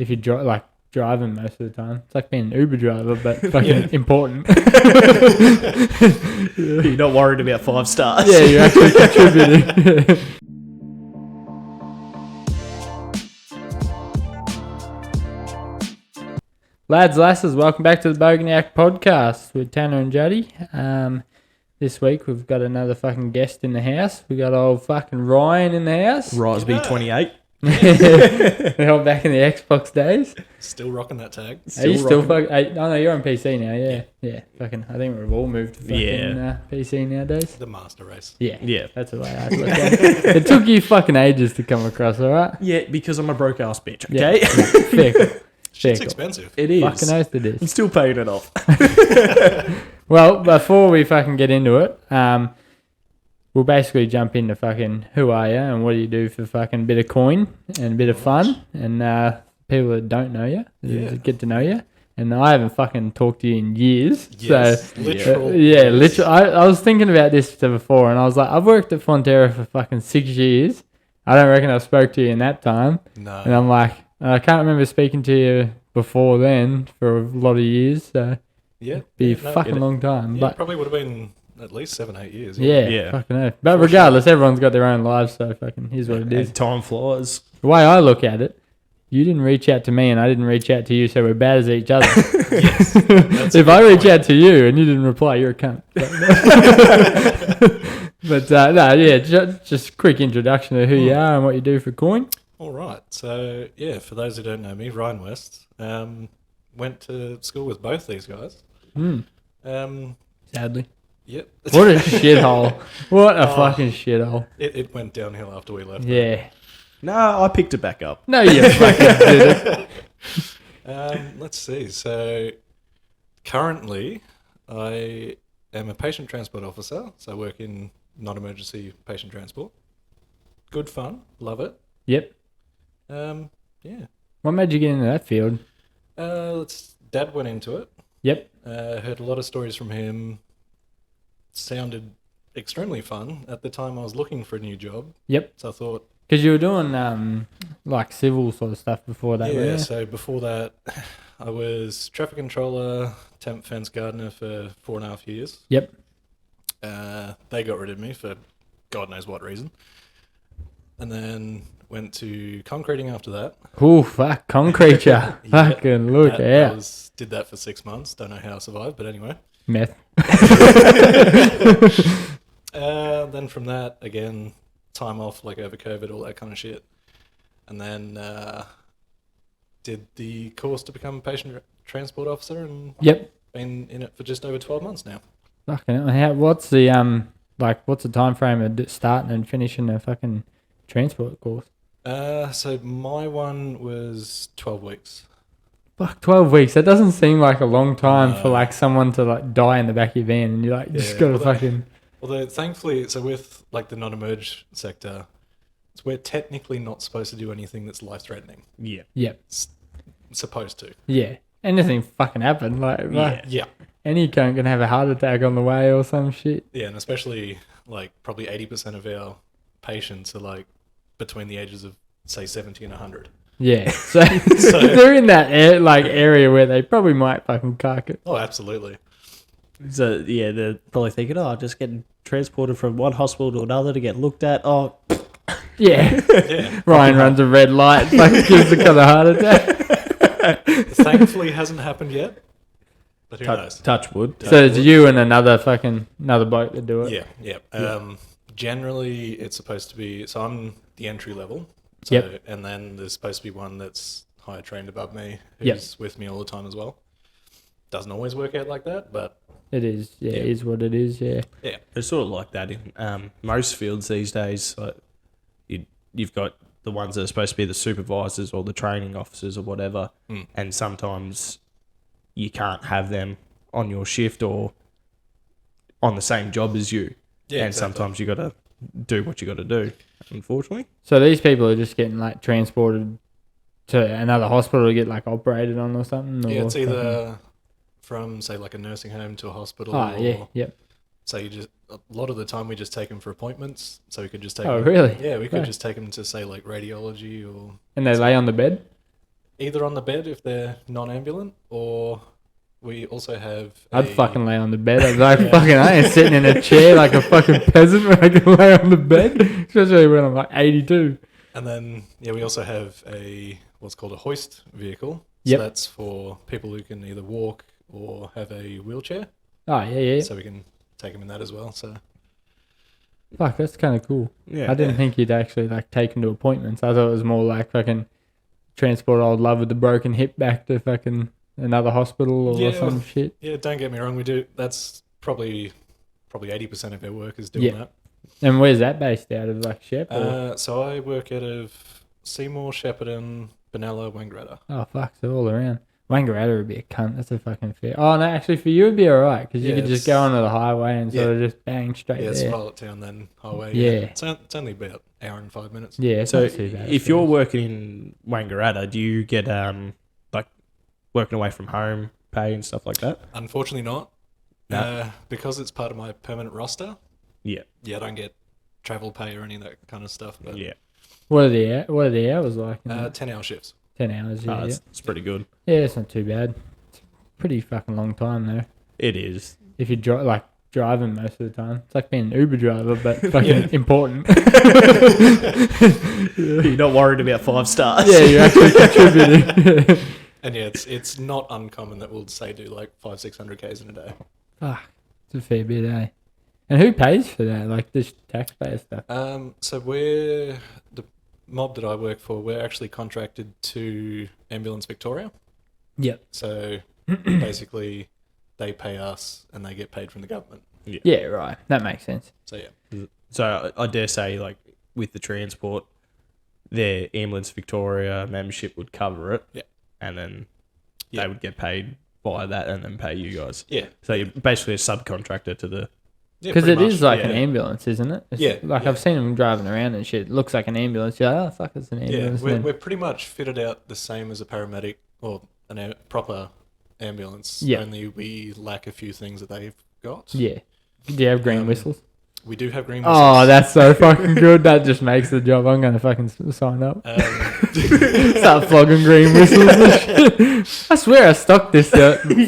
if you driving most of the time. It's like being an Uber driver, but fucking important. You're not worried about 5 stars. Yeah, you're actually contributing. Lads, lasses, welcome back to the Bogan Yack podcast with Tanner and Juddy. This week we've got another fucking guest in the house. We got old fucking Ryan in the house. Rosby 28. We're all back in the Xbox days. Still rocking that tag. Are you still fucking... Oh no, you're on PC now, yeah. Fucking, I think we've all moved to fucking PC nowadays. The master race. Yeah. That's the way I look at it. It took you fucking ages to come across, alright? Yeah, because I'm a broke ass bitch, okay? Fair. It's expensive. It is. Fucking oath it is. I'm still paying it off. Well, before we fucking get into it, we'll basically jump into fucking who are you and what do you do for fucking bit of coin and a bit of fun and people that don't know you get to know you. And I haven't fucking talked to you in years. Yes, so literally. literally. I was thinking about this before and I was like, I've worked at Fonterra for fucking 6 years. I don't reckon I spoke to you in that time. No. And I'm like, I can't remember speaking to you before then for a lot of years. So be a fucking long time. Yeah, But probably would have been at least 7-8 years. yeah, fucking hell. But regardless, everyone's got their own lives, so fucking here's what it is. And time flies. The way I look at it, you didn't reach out to me and I didn't reach out to you, so we're bad as each other. Yes, if I reach out to you and you didn't reply, you're a cunt. But just quick introduction to who you are and what you do for coin. All right. So, for those who don't know me, Ryan West, went to school with both these guys. Sadly. Yep. What a shithole. What a fucking shithole. It went downhill after we left. Yeah. No, I picked it back up. No, you fucking did it. Let's see. So, currently, I am a patient transport officer. So, I work in non-emergency patient transport. Good fun. Love it. Yep. What made you get into that field? Dad went into it. Yep. Heard a lot of stories from him. Sounded extremely fun. At the time, I was looking for a new job. Yep. So I thought... Because you were doing like civil sort of stuff before that, Yeah, weren't you? so before that, I was traffic controller, temp fence gardener for 4.5 years. Yep. They got rid of me for God knows what reason. And then went to concreting after that. Oh, fuck, concrete, ya. Fucking look out. Did that for 6 months. Don't know how I survived, but anyway. Meth. Then from that, again, time off, like over COVID, all that kind of shit. And then did the course to become a patient transport officer and been in it for just over 12 months now. Fucking hell. What's the what's the time frame of starting and finishing a fucking transport course? So my one was 12 weeks. Fuck, 12 weeks. That doesn't seem like a long time for like someone to like die in the back of your van and you're like, just gotta fucking... Although thankfully, so with like the non-emerge sector, we're technically not supposed to do anything that's life-threatening. Yeah. Yep. Supposed to. Yeah. Anything fucking happen. Like any cunt can have a heart attack on the way or some shit. Yeah, and especially like probably 80% of our patients are like between the ages of say 70 and 100. Yeah, so they're in that area where they probably might fucking cark it. Oh, absolutely. So yeah, they're probably thinking, just getting transported from one hospital to another to get looked at. Oh, yeah. Ryan runs a red light, fucking gives the kind of heart attack. Thankfully, hasn't happened yet. But who knows? Touch wood. So it's you and another bloke that do it. Yeah. Generally, it's supposed to be. So I'm the entry level. So, and then there's supposed to be one that's higher trained above me, who's with me all the time as well. Doesn't always work out like that, but it is. Yeah, it is what it is. Yeah. Yeah. It's sort of like that in most fields these days. Like you've got the ones that are supposed to be the supervisors or the training officers or whatever, and sometimes you can't have them on your shift or on the same job as you. Yeah, and sometimes you got to do what you got to do, unfortunately. So these people are just getting like transported to another hospital to get like operated on or something? Yeah, it's either from say like a nursing home to a hospital. So you just a lot of the time we just take them for appointments. So we could just take. Oh, really? Yeah, we could just take them to say like radiology or. And they lay on the bed. either on the bed if they're non-ambulant, or we also have. I'd fucking lay on the bed. I'd be like, fucking, I ain't sitting in a chair like a fucking peasant when I can lay on the bed, especially when I'm like 82. And then, we also have what's called a hoist vehicle. Yep. So that's for people who can either walk or have a wheelchair. Oh, yeah. So we can take them in that as well. So. Fuck, that's kind of cool. Yeah. I didn't think you'd actually like take them to appointments. I thought it was more like fucking transport old love with the broken hip back to fucking another hospital or some shit. Yeah, don't get me wrong. We do. That's probably 80% of our work is doing that. And where's that based out of, like Shep? So I work out of Seymour, Shepparton, Benalla, Wangaratta. Oh fuck, so all around. Wangaratta would be a cunt. That's a fucking fair. Oh no, actually for you it'd be alright because you could just go onto the highway and sort of just bang straight it's there. Pilot Town, then highway. Yeah. It's only about an hour and 5 minutes. Yeah, it's So not too bad. if you're working in Wangaratta, do you get like working away from home pay and stuff like that? Unfortunately not. No. Because it's part of my permanent roster. Yeah. Yeah, I don't get travel pay or any of that kind of stuff. But Yeah. What are the hours like? 10-hour shifts. 10 hours, yeah. It's pretty good. Yeah, it's not too bad. It's a pretty fucking long time though. It is. If you driving most of the time. It's like being an Uber driver, but fucking important. You're not worried about 5 stars. Yeah, you're actually contributing. And it's not uncommon that we'll say do like 500-600 Ks in a day. Fuck, it's a fair bit, eh? And who pays for that? Like this taxpayer stuff? So we're the mob that I work for. We're actually contracted to Ambulance Victoria. Yep. So basically, they pay us and they get paid from the government. Yeah, right. That makes sense. So yeah. So I dare say, like with the transport, their Ambulance Victoria membership would cover it. Yeah. And then Yeah. they would get paid by that and then pay you guys. Yeah. So you're basically a subcontractor to the. Because pretty it is much, like an ambulance, isn't it? It's Yeah, Like yeah. I've seen them driving around and shit. It looks like an ambulance. You're like, oh, fuck, it's an Yeah, ambulance. we're pretty much fitted out the same as a paramedic or a proper ambulance. Yeah. Only we lack a few things that they've got. Yeah. Do you have green Um, whistles? We do have green whistles. Oh, that's so fucking good. That just makes the job. I'm going to fucking sign up. Start flogging green whistles and shit. I swear I stocked this.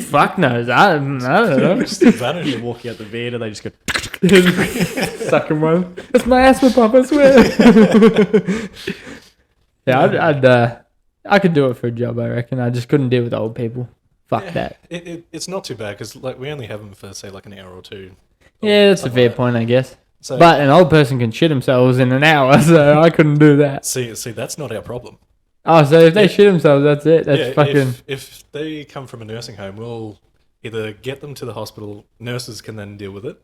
Fuck knows. I don't know. Just vanish. You're walking out the van and they just go. Sucking one. That's my asthma pump, I swear. Yeah, I could do it for a job, I reckon. I just couldn't deal with old people. Fuck that. It's not too bad because like we only have them for say like an hour or two. Yeah, that's a something fair like point, I guess. that. So, But an old person can shit themselves in an hour, so I couldn't do that. see, that's not our problem. Oh, so if they Yeah. shit themselves, that's it. That's Yeah, fucking... if they come from a nursing home, we'll either get them to the hospital. Nurses can then deal with it,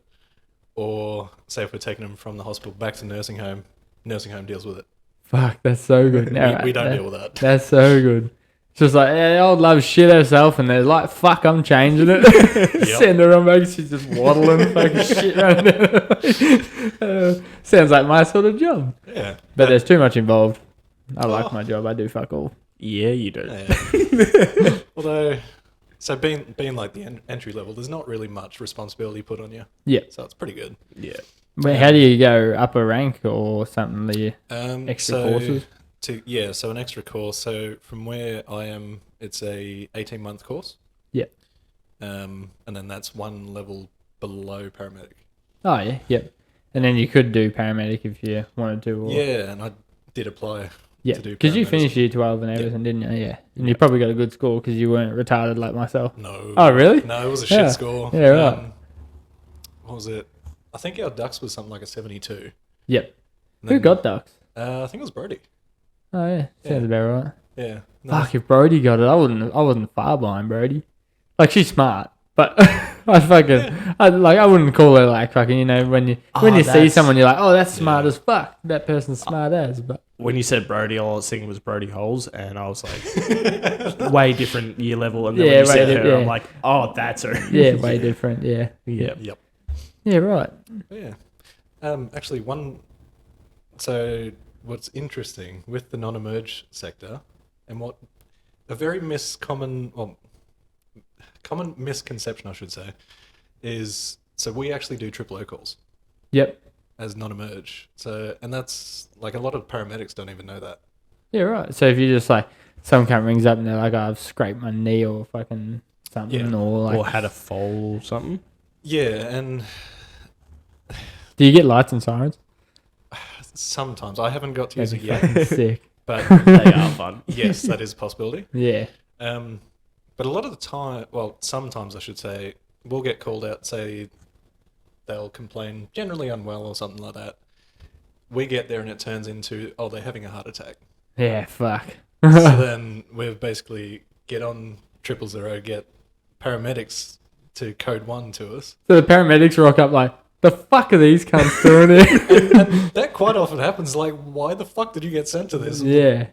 or say if we're taking them from the hospital back to nursing home deals with it. Fuck, that's so good. We don't deal with that. That's so good. It's just like, yeah, old love shit herself, and they're like, fuck, I'm changing it. Send her on back, she's just waddling fucking shit around there. Sounds like my sort of job. Yeah, But there's too much involved. I like my job. I do fuck all. Yeah, you do. yeah. Although, so being like the entry level, there's not really much responsibility put on you. Yeah. So it's pretty good. Yeah. But how do you go up a rank or something? The extra courses? So an extra course. So from where I am, it's a 18-month course. Yeah. And then that's one level below paramedic. Oh, yeah. Yep. And then you could do paramedic if you wanted to. Or... Yeah, and I did apply Yeah, to do because you paramedic. finished year 12 and everything, didn't you? Yeah. And you probably got a good score because you weren't retarded like myself. No. Oh, really? No, it was a Yeah. shit score. Yeah, right. What was it? I think our ducks was something like a 72. Yep. And Who then, got ducks? I think it was Brody. Oh, yeah. Sounds Yeah. about right. Yeah. No, Fuck, if Brody got it, I wasn't far behind Brody. Like, she's smart, but I wouldn't call her like fucking, you know, when you see that's- someone, you're like, oh, that's smart as fuck. That person's smart as, but When you said Brody, all I was thinking was Brody Holes, and I was like, way different year level. And then Yeah, when you way said di- her, yeah. I'm like, oh, that's her. yeah, way different. Yeah. Yeah. Yep. Yeah, right. Yeah. Actually, so what's interesting with the non-emerge sector and what a very common misconception, I should say, is so we actually do triple O calls Yep. as non-emerge. So, and that's like a lot of paramedics don't even know that. Yeah, right. So if you just like some cunt rings up and they're like, I've scraped my knee or fucking something, Yeah. or like, or had a fall or something. Yeah, and do you get lights and sirens? sometimes I haven't got to use That'd it be yet, fucking sick. but They are fun. yes, that is a possibility. Yeah. But a lot of the time, well, sometimes I should say, we'll get called out, say they'll complain, generally unwell or something like that. We get there and it turns into, oh, they're having a heart attack. Yeah, fuck. So then we basically get on 000, get paramedics to code 1 to us. So the paramedics rock up like, the fuck are these cunts doing here? And that quite often happens. Like, why the fuck did you get sent to this? Yeah.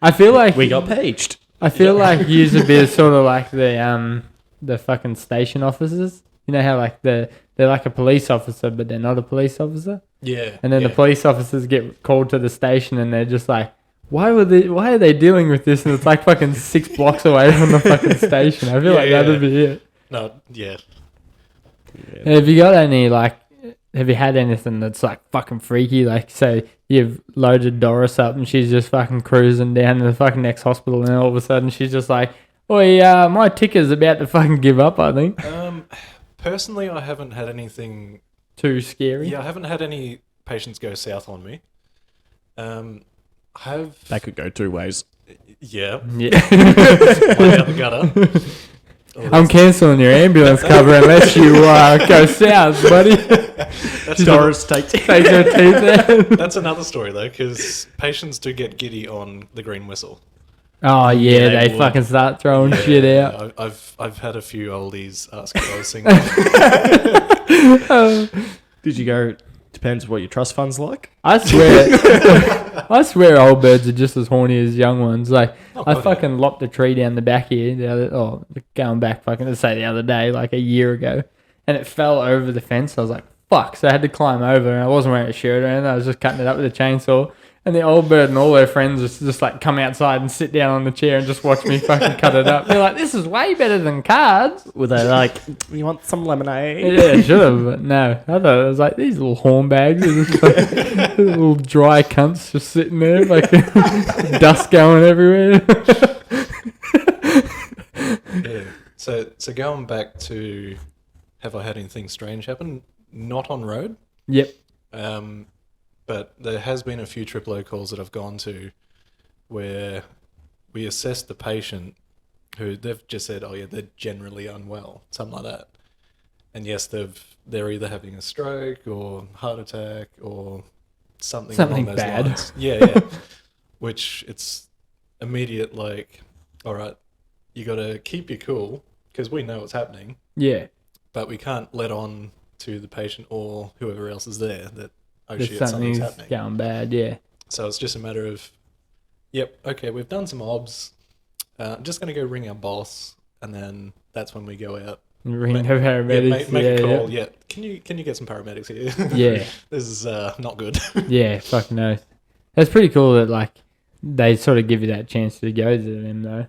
I feel like We got paged. I feel like you used to be sort of like the fucking station officers. You know how like they're like a police officer, but they're not a police officer. Yeah. And then yeah. the police officers get called to the station, and they're just like, why are they dealing with this? And it's like fucking 6 blocks away from the fucking station. I feel like that'd be it. No, yeah. Have you got any like? Have you had anything that's like fucking freaky? Like, say you've loaded Doris up and she's just fucking cruising down to the fucking next hospital, and all of a sudden she's just like, "Oi, my ticker's about to fucking give up." I think. Personally, I haven't had anything Too scary. Yeah, I haven't had any patients go south on me. That could go 2 ways. Yeah. Yeah. One out the gutter. Oh, I'm cancelling your ambulance cover unless you go south, buddy. Doris takes Take your teeth out. That's another story though, because patients do get giddy on the green whistle. Oh yeah, they they would. fucking start throwing shit out. I've had a few oldies ask if I was single. Did you go? Depends what your trust fund's like. I swear old birds are just as horny as young ones. Like, I fucking lopped a tree down the back here going back fucking, let's say the other day, like a year ago, and it fell over the fence. I was like, fuck. So I had to climb over, and I wasn't wearing a shirt or anything. I was just cutting it up with a chainsaw. And the old bird and all their friends just like come outside and sit down on the chair and just watch me fucking cut it up. They're like, this is way better than cards. Were they like, you want some lemonade? Yeah, should have, but no. I thought it was like these little horn bags, are just like, little dry cunts just sitting there, like dust going everywhere. Yeah. So going back to, have I had anything strange happen? Not on road. Yep. But there has been a few O calls that I've gone to where we assessed the patient who they've just said, oh yeah, they're generally unwell, something like that. And yes, they're either having a stroke or heart attack or something along those bad. lines. Yeah. Which it's immediate like, all right, you got to keep your cool because we know what's happening, Yeah. but we can't let on to the patient or whoever else is there that, oh There's shit, something's happening. going bad, yeah. So it's just a matter of, yep, okay, we've done some obs. I'm just going to go ring our boss, and then that's when we go out. Ring the paramedics. Make a call. Yeah. Can you get some paramedics here? Yeah. This is not good. Yeah, fucking no. That's pretty cool that, like, they sort of give you that chance to go to them, though.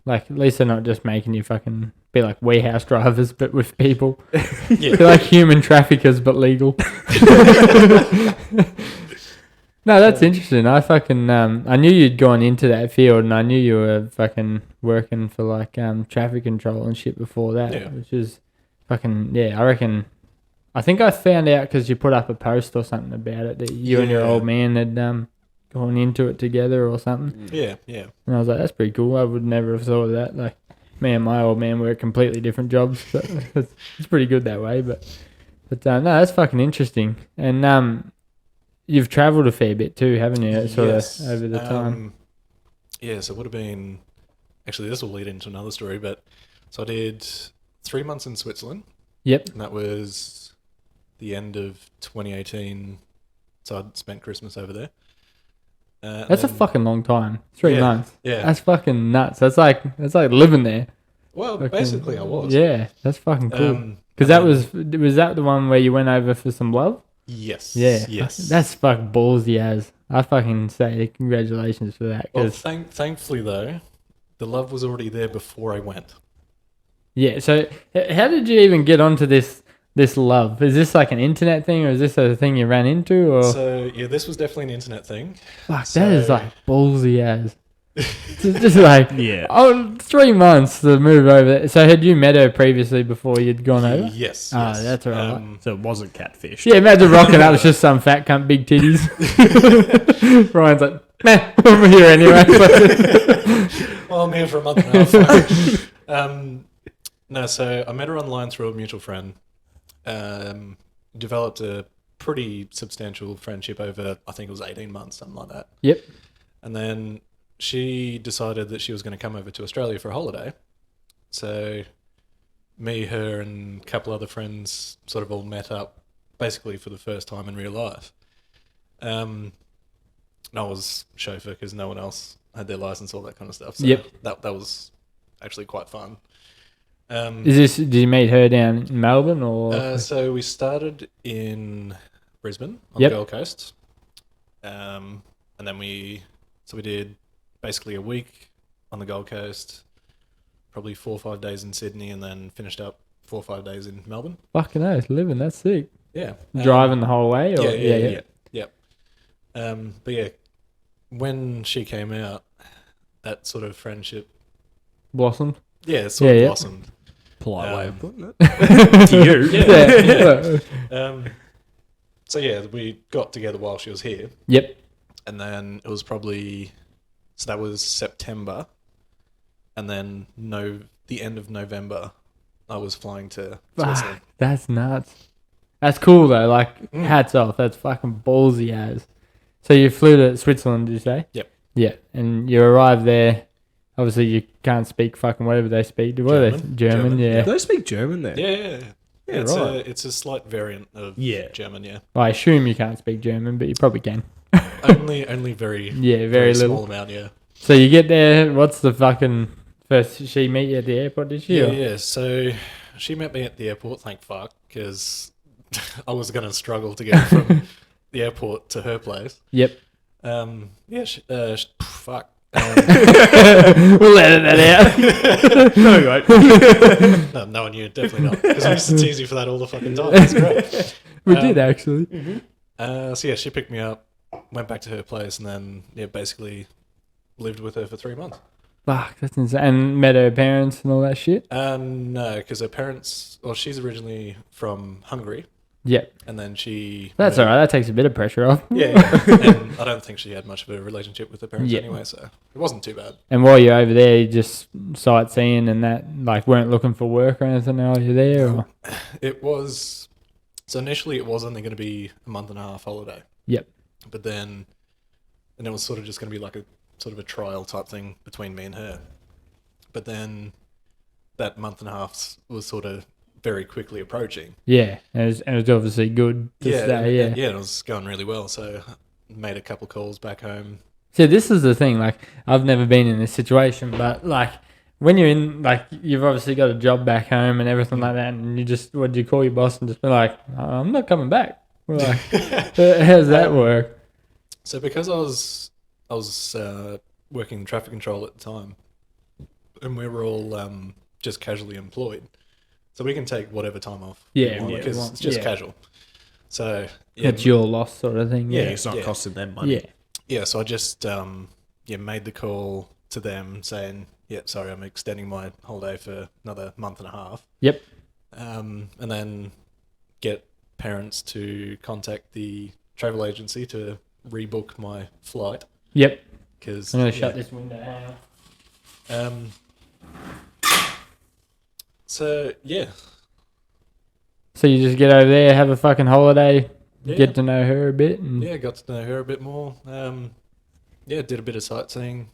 Like, at least they're not just making you fucking be like warehouse drivers, but with people. Yeah. They're like human traffickers, but legal. No, that's interesting. I fucking I knew you'd gone into that field, and I knew you were fucking working for like traffic control and shit before that, Yeah. which is fucking I reckon. I think I found out because you put up a post or something about it that you and your Yeah. old man had gone into it together or something, Yeah. and I was like, that's pretty cool. I would never have thought of that. Like, me and my old man work completely different jobs, so it's pretty good that way. But no, that's fucking interesting. And you've travelled a fair bit too, haven't you? Sort of over the time. Yeah, so it would have been... Actually, this will lead into another story, but... So I did 3 months in Switzerland. Yep. And that was the end of 2018. So I'd spent Christmas over there. That's a fucking long time. 3 months. Yeah. That's fucking nuts. That's like living there. Well, Fucking- basically I was. Yeah, that's fucking cool. Because and was that the one where you went over for some love? Yes. Yeah. Yes. That's fucking ballsy as. I fucking say congratulations for that. Well, 'Cause- thankfully, though, the love was already there before I went. yeah. So how did you even get onto this love? Is this like an internet thing, or is this a thing you ran into? Or So, yeah, this was definitely an internet thing. fuck, that is so- like ballsy as. Just like, Yeah. 3 months to move over there. So had you met her previously before you'd gone over? Yes. Oh, yes. that's all right. So it wasn't catfish. Yeah, imagine rocking up, it's just some fat cunt, big titties. Ryan's like, nah, I'm here anyway. Well, I'm here for a month and a half. No, so I met her online through a mutual friend. Developed a pretty substantial friendship over, I think it was 18 months, something like that. Yep. And then she decided that she was going to come over to Australia for a holiday. So me, her, and a couple other friends sort of all met up basically for the first time in real life. And I was chauffeur because no one else had their license, all that kind of stuff. So Yep. that was actually quite fun. Did you meet her down in Melbourne or? So we started in Brisbane on Yep. the Gold Coast. And then we did basically a week on the Gold Coast, probably 4 or 5 days in Sydney, and then finished up 4 or 5 days in Melbourne. Fucking hell, living, that's sick. Yeah. Driving the whole way? Or? Yeah. But yeah, when she came out, that sort of friendship, Blossomed. yeah, it sort of Yeah. blossomed. Polite way of putting it. To you. Yeah. So yeah, we got together while she was here. Yep. And then it was probably, so that was September, and then the end of November, I was flying to Switzerland. That's nuts. That's cool though. Like, hats off. That's fucking ballsy as. So you flew to Switzerland, did you say? Yep. Yeah. And you arrived there. Obviously, you can't speak fucking whatever they speak. What are they? German, yeah. Do they speak German there? Yeah. Yeah, It's right. it's a slight variant of Yeah. German, yeah. Well, I assume you can't speak German, but you probably can. Only very Yeah, very small little. amount, yeah. So you get there. What's the fucking first? She meet you at the airport? Did she? Yeah, or- yeah. So she met me at the airport, thank fuck, because I was going to struggle to get from the airport to her place. Yep. Fuck. We'll edit that out. No, right. No, no one knew, definitely not. Because I used to tease you for that all the fucking time. It's great. We did actually. So yeah, she picked me up, went back to her place, and then basically lived with her for 3 months. Fuck, that's insane. And met her parents and all that shit. No, because her parents, well, she's originally from Hungary, Yep. and then she. That's moved- alright. That takes a bit of pressure off. Yeah, and I don't think she had much of a relationship with her parents Yeah. anyway, so it wasn't too bad. And while you're over there, you just sightseeing and that, like, weren't looking for work or anything while you're there. Or? It was, so initially it was only going to be a month and a half holiday. Yep. But then it was sort of just going to be like a sort of a trial type thing between me and her. But then that month and a half was sort of very quickly approaching. Yeah, and it was obviously good to stay. Yeah. Yeah, it was going really well. So made a couple calls back home. See, this is the thing. Like, I've never been in this situation, but like, when you're in, like, you've obviously got a job back home and everything like that, and you just, what do you call your boss and just be like, I'm not coming back? We're like, how does that work? So because I was working traffic control at the time, and we were all just casually employed, so we can take whatever time off. Yeah, because it's just casual. So yeah, It's your loss sort of thing. Yeah, Yeah, it's not Yeah. costing them money. yeah. yeah. So I just made the call to them saying, yeah, sorry, I'm extending my holiday for another month and a half. Yep. And then get parents to contact the travel agency to rebook my flight Yep. because I'm gonna shut this window. Hang on. So yeah, So you just get over there, have a fucking holiday, Yeah. get to know her a bit, and yeah, got to know her a bit more. Did a bit of sightseeing,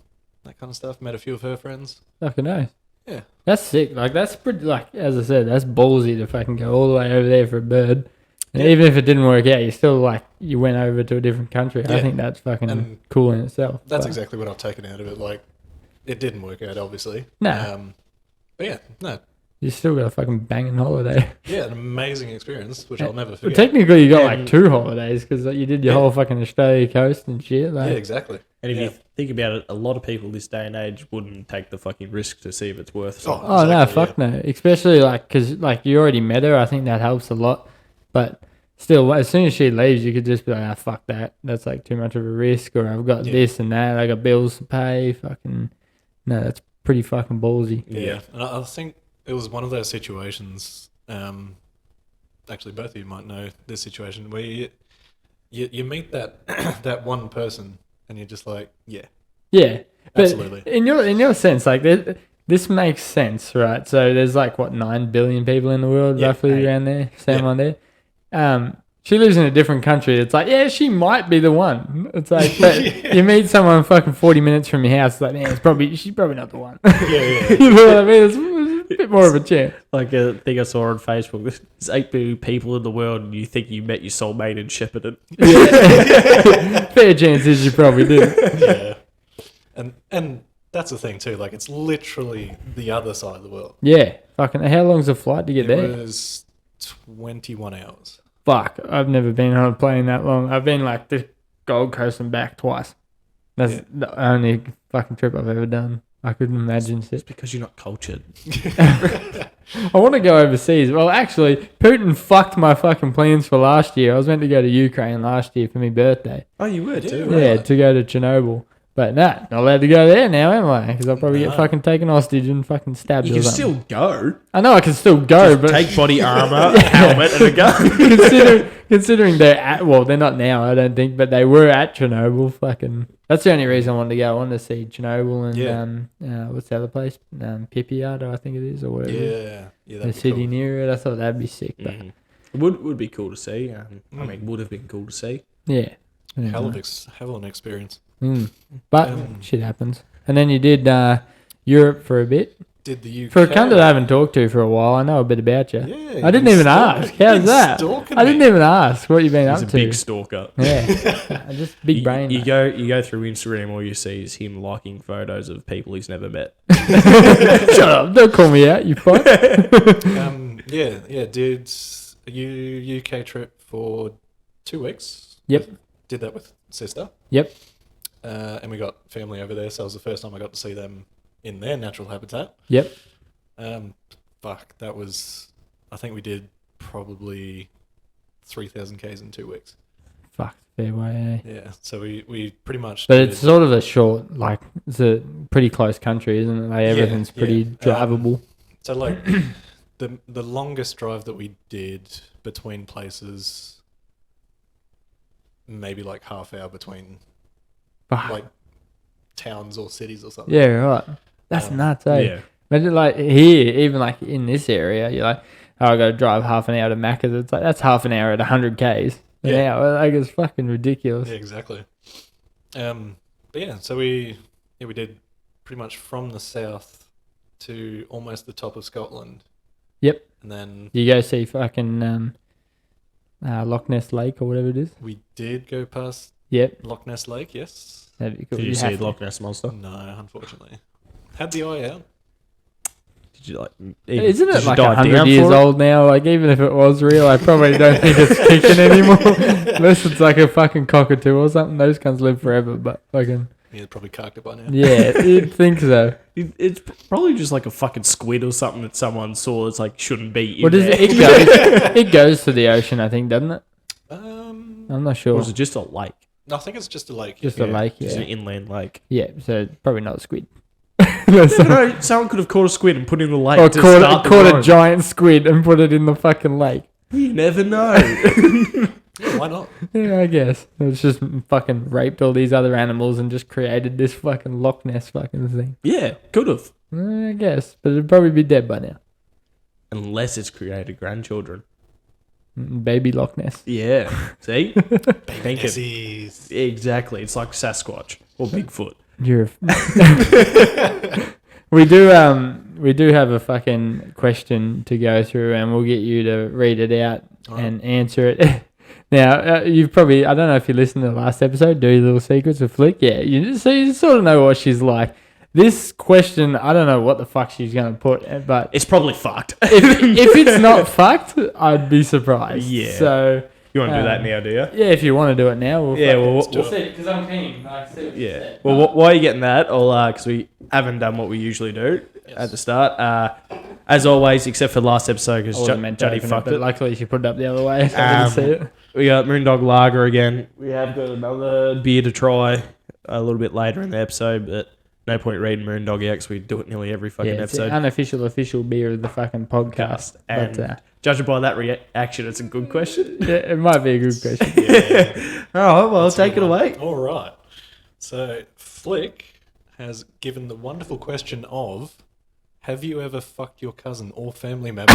that kind of stuff. Met a few of her friends. fucking nice. Yeah, That's sick. Like, that's pretty, like, as I said, that's ballsy to fucking go all the way over there for a bird. And Yeah. even if it didn't work out, you still, like, you went over to a different country. I Yeah. think that's fucking And cool in itself. that's But- exactly what I've taken out of it. Like, it didn't work out, obviously. Nah. But yeah, no, You still got a fucking banging holiday. yeah, an amazing experience, which I'll never Well, forget. technically, you got like And- 2 holidays because you did your Yeah. whole fucking Australia coast and shit. Like, Yeah, exactly. And if Yeah. you think about it, a lot of people this day and age wouldn't take the fucking risk to see if it's worth something. Oh no, Exactly, fuck no. Especially like because like you already met her. I think that helps a lot. But still, as soon as she leaves, you could just be like, fuck that. That's like too much of a risk, or I've got this and that. I got bills to pay. Fucking, no, that's pretty fucking ballsy. Yeah. And I think it was one of those situations, actually both of you might know this situation, where you meet that that one person and you're just like, yeah. Yeah. But absolutely. in your sense, like, this makes sense, right? So there's like, 9 billion people in the world, roughly around there, on there. She lives in a different country. It's like, yeah, she might be the one. It's like, but you meet someone fucking 40 minutes from your house. It's like, man, she's probably not the one. You know what I mean? It's a bit more of a chance. Like a thing I saw on Facebook. There's 8 billion people in the world, and you think you met your soulmate in Shepparton. Yeah. Fair chance is you probably did. Yeah. And that's the thing too. Like, it's literally the other side of the world. Yeah. Fucking, how long's the flight to get there? It was 21 hours. Fuck, I've never been on a plane that long. I've been like the Gold Coast and back twice. That's the only fucking trip I've ever done. I couldn't imagine It's it. because you're not cultured. I want to go overseas. Well, actually, Putin fucked my fucking plans for last year. I was meant to go to Ukraine last year for my birthday. Oh, you were too. Yeah, to go to Chernobyl. But not allowed to go there now, am I? Because I'll probably get fucking taken hostage and fucking stabbed. You or can something. still go. I know I can still go, but Take body armor, helmet, and a gun. considering they're at, well, they're not now, I don't think, but they were at Chernobyl. Fucking, that's the only reason I wanted to go. I wanted to see Chernobyl and what's the other place? Pripyat, I think it is, or whatever. Yeah, The city near it. I thought that'd be sick. But It would be cool to see. I mean, would have been cool to see. yeah. hell of an experience. But shit happens. And then you did Europe for a bit. Did the UK For a cunt that I haven't talked to for a while, I know a bit about you. Yeah, I didn't even ask. How's that? I didn't even ask what you've been He's up a to. big stalker. Yeah, just big brain. You go through Instagram, all you see is him liking photos of people he's never met. Shut up! Don't call me out, you fuck. Yeah. Did a UK trip for 2 weeks. Yep. Did that with sister. Yep. And we got family over there, so it was the first time I got to see them in their natural habitat. Yep. That was, I think we did probably 3,000 Ks in 2 weeks. Fuck, fair way. Yeah, so we pretty much. But it's sort of a short, like, it's a pretty close country, isn't it? Like, everything's pretty drivable. So, like, the longest drive that we did between places, maybe like half hour between, like, towns or cities or something. Yeah, right. That's nuts, eh? Yeah. Imagine, like, here, even like in this area, you're like, oh, I got to drive half an hour to Macca's. It's like, that's half an hour at 100 Ks an hour. Like, it's fucking ridiculous. Yeah, exactly. But yeah, so we did pretty much from the south to almost the top of Scotland. Yep. And then You go see fucking Loch Ness Lake or whatever it is. we did go past Yep. Loch Ness Lake, yes. That'd be cool. Did you have see to. Loch Ness Monster? No, unfortunately. Had the eye out. Did you like? Isn't did it you like dive 100 down years for it? old now? Like, even if it was real, I probably don't think it's kicking anymore. Unless it's like a fucking cockatoo or something. Those cunts live forever, but fucking... Yeah, probably carked it by now. Yeah, you'd think so. It's probably just like a fucking squid or something that someone saw that's like shouldn't be in What does there. it goes to the ocean, I think, doesn't it? I'm not sure. Or was it just a lake? I think it's just a lake. Just a lake, Just an yeah. inland lake. Yeah, so probably not a squid. No, someone could have caught a squid and put it in the lake. Or to caught start the a ride. giant squid and put it in the fucking lake. You never know. Yeah, why not? Yeah, I guess. It's just fucking raped all these other animals and just created this fucking Loch Ness fucking thing. Yeah, could have. I guess. But it'd probably be dead by now. Unless it's created grandchildren. Baby Loch Ness. Yeah. See? Baby Nessies. Exactly. It's like Sasquatch or Bigfoot. You're we do have a fucking question to go through, and we'll get you to read it out and answer it. Now, you've probably, I don't know if you listened to the last episode, Dirty Little Secrets of Flick. Yeah, you sort of know what she's like. This question, I don't know what the fuck she's going to put, but It's probably fucked. if it's not fucked, I'd be surprised. Yeah. So You want to do that now, do you? yeah, if you want to do it now, we'll Yeah, fucking- well, we'll see, because I'm keen. I see what you Yeah. said. Well, while you're getting that, I'll because we haven't done what we usually do at the start. as always, except for the last episode I because wasn't meant to Juddy open it, fucked but it. luckily she put it up the other way, so I didn't see it. We got Moondog Lager again. We have got another beer to try a little bit later in the episode, but no point reading Moondog Yack because we do it nearly every fucking It's the episode. unofficial official beer of the fucking podcast. And But, judging by that reaction, it's a good question. yeah, it might be a good question. All right, well, take it away. All right. So Flick has given the wonderful question of, have you ever fucked your cousin or family member?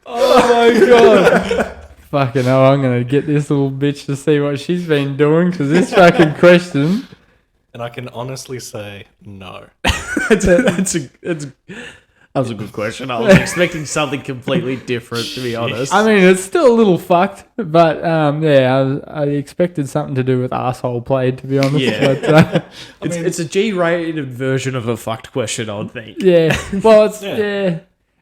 Oh my god. Fucking hell, I'm going to get this little bitch to see what she's been doing because this fucking question. And I can honestly say no. That was a good question. I was expecting something completely different, to be honest. I mean, it's still a little fucked, but yeah, I expected something to do with asshole play, to be honest. Yeah. But, it's a G-rated version of a fucked question, I would think. yeah. Well, it's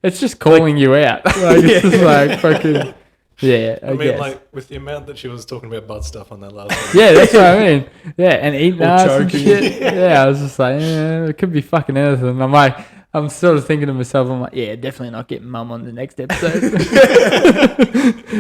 it's just calling you out. Like, it's just like fucking. Yeah, I I mean, guess. like, with the amount that she was talking about butt stuff on that last one. Yeah, that's what I mean. Yeah, and eating Or ass and choking. shit. Yeah, I was just like, it could be fucking anything. I'm sort of thinking to myself, I'm like, yeah, definitely not getting mum on the next episode.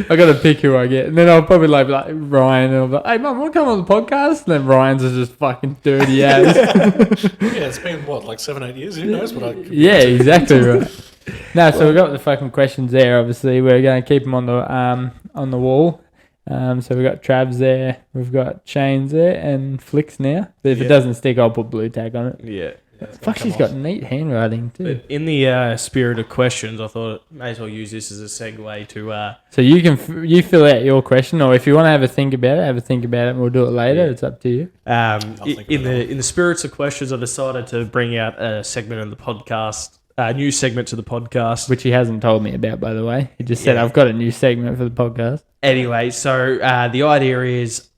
I got to pick who I get. And then I'll probably like Ryan, and I'll be like, hey, mum, want to come on the podcast? And then Ryan's is just fucking dirty ass. Yeah, it's been, what, like 7-8 years? Who knows what I could be Yeah, into. exactly right. No, so we've got the fucking questions there, obviously. We're going to keep them on the wall. So we've got Travs there, we've got Shane's there, and Flicks now. But if it doesn't stick, I'll put blue tag on it. Yeah. Yeah, it's gonna Fuck, come she's off. got neat handwriting too. But in the spirit of questions, I thought may as well use this as a segue to... So you can you fill out your question, or if you want to have a think about it, and we'll do it later. Yeah. It's up to you. think in about it. the spirits of questions, I decided to bring out a segment of the podcast, a new segment to the podcast. Which he hasn't told me about, by the way. He just said, Yeah. I've got a new segment for the podcast. Anyway, so the idea is,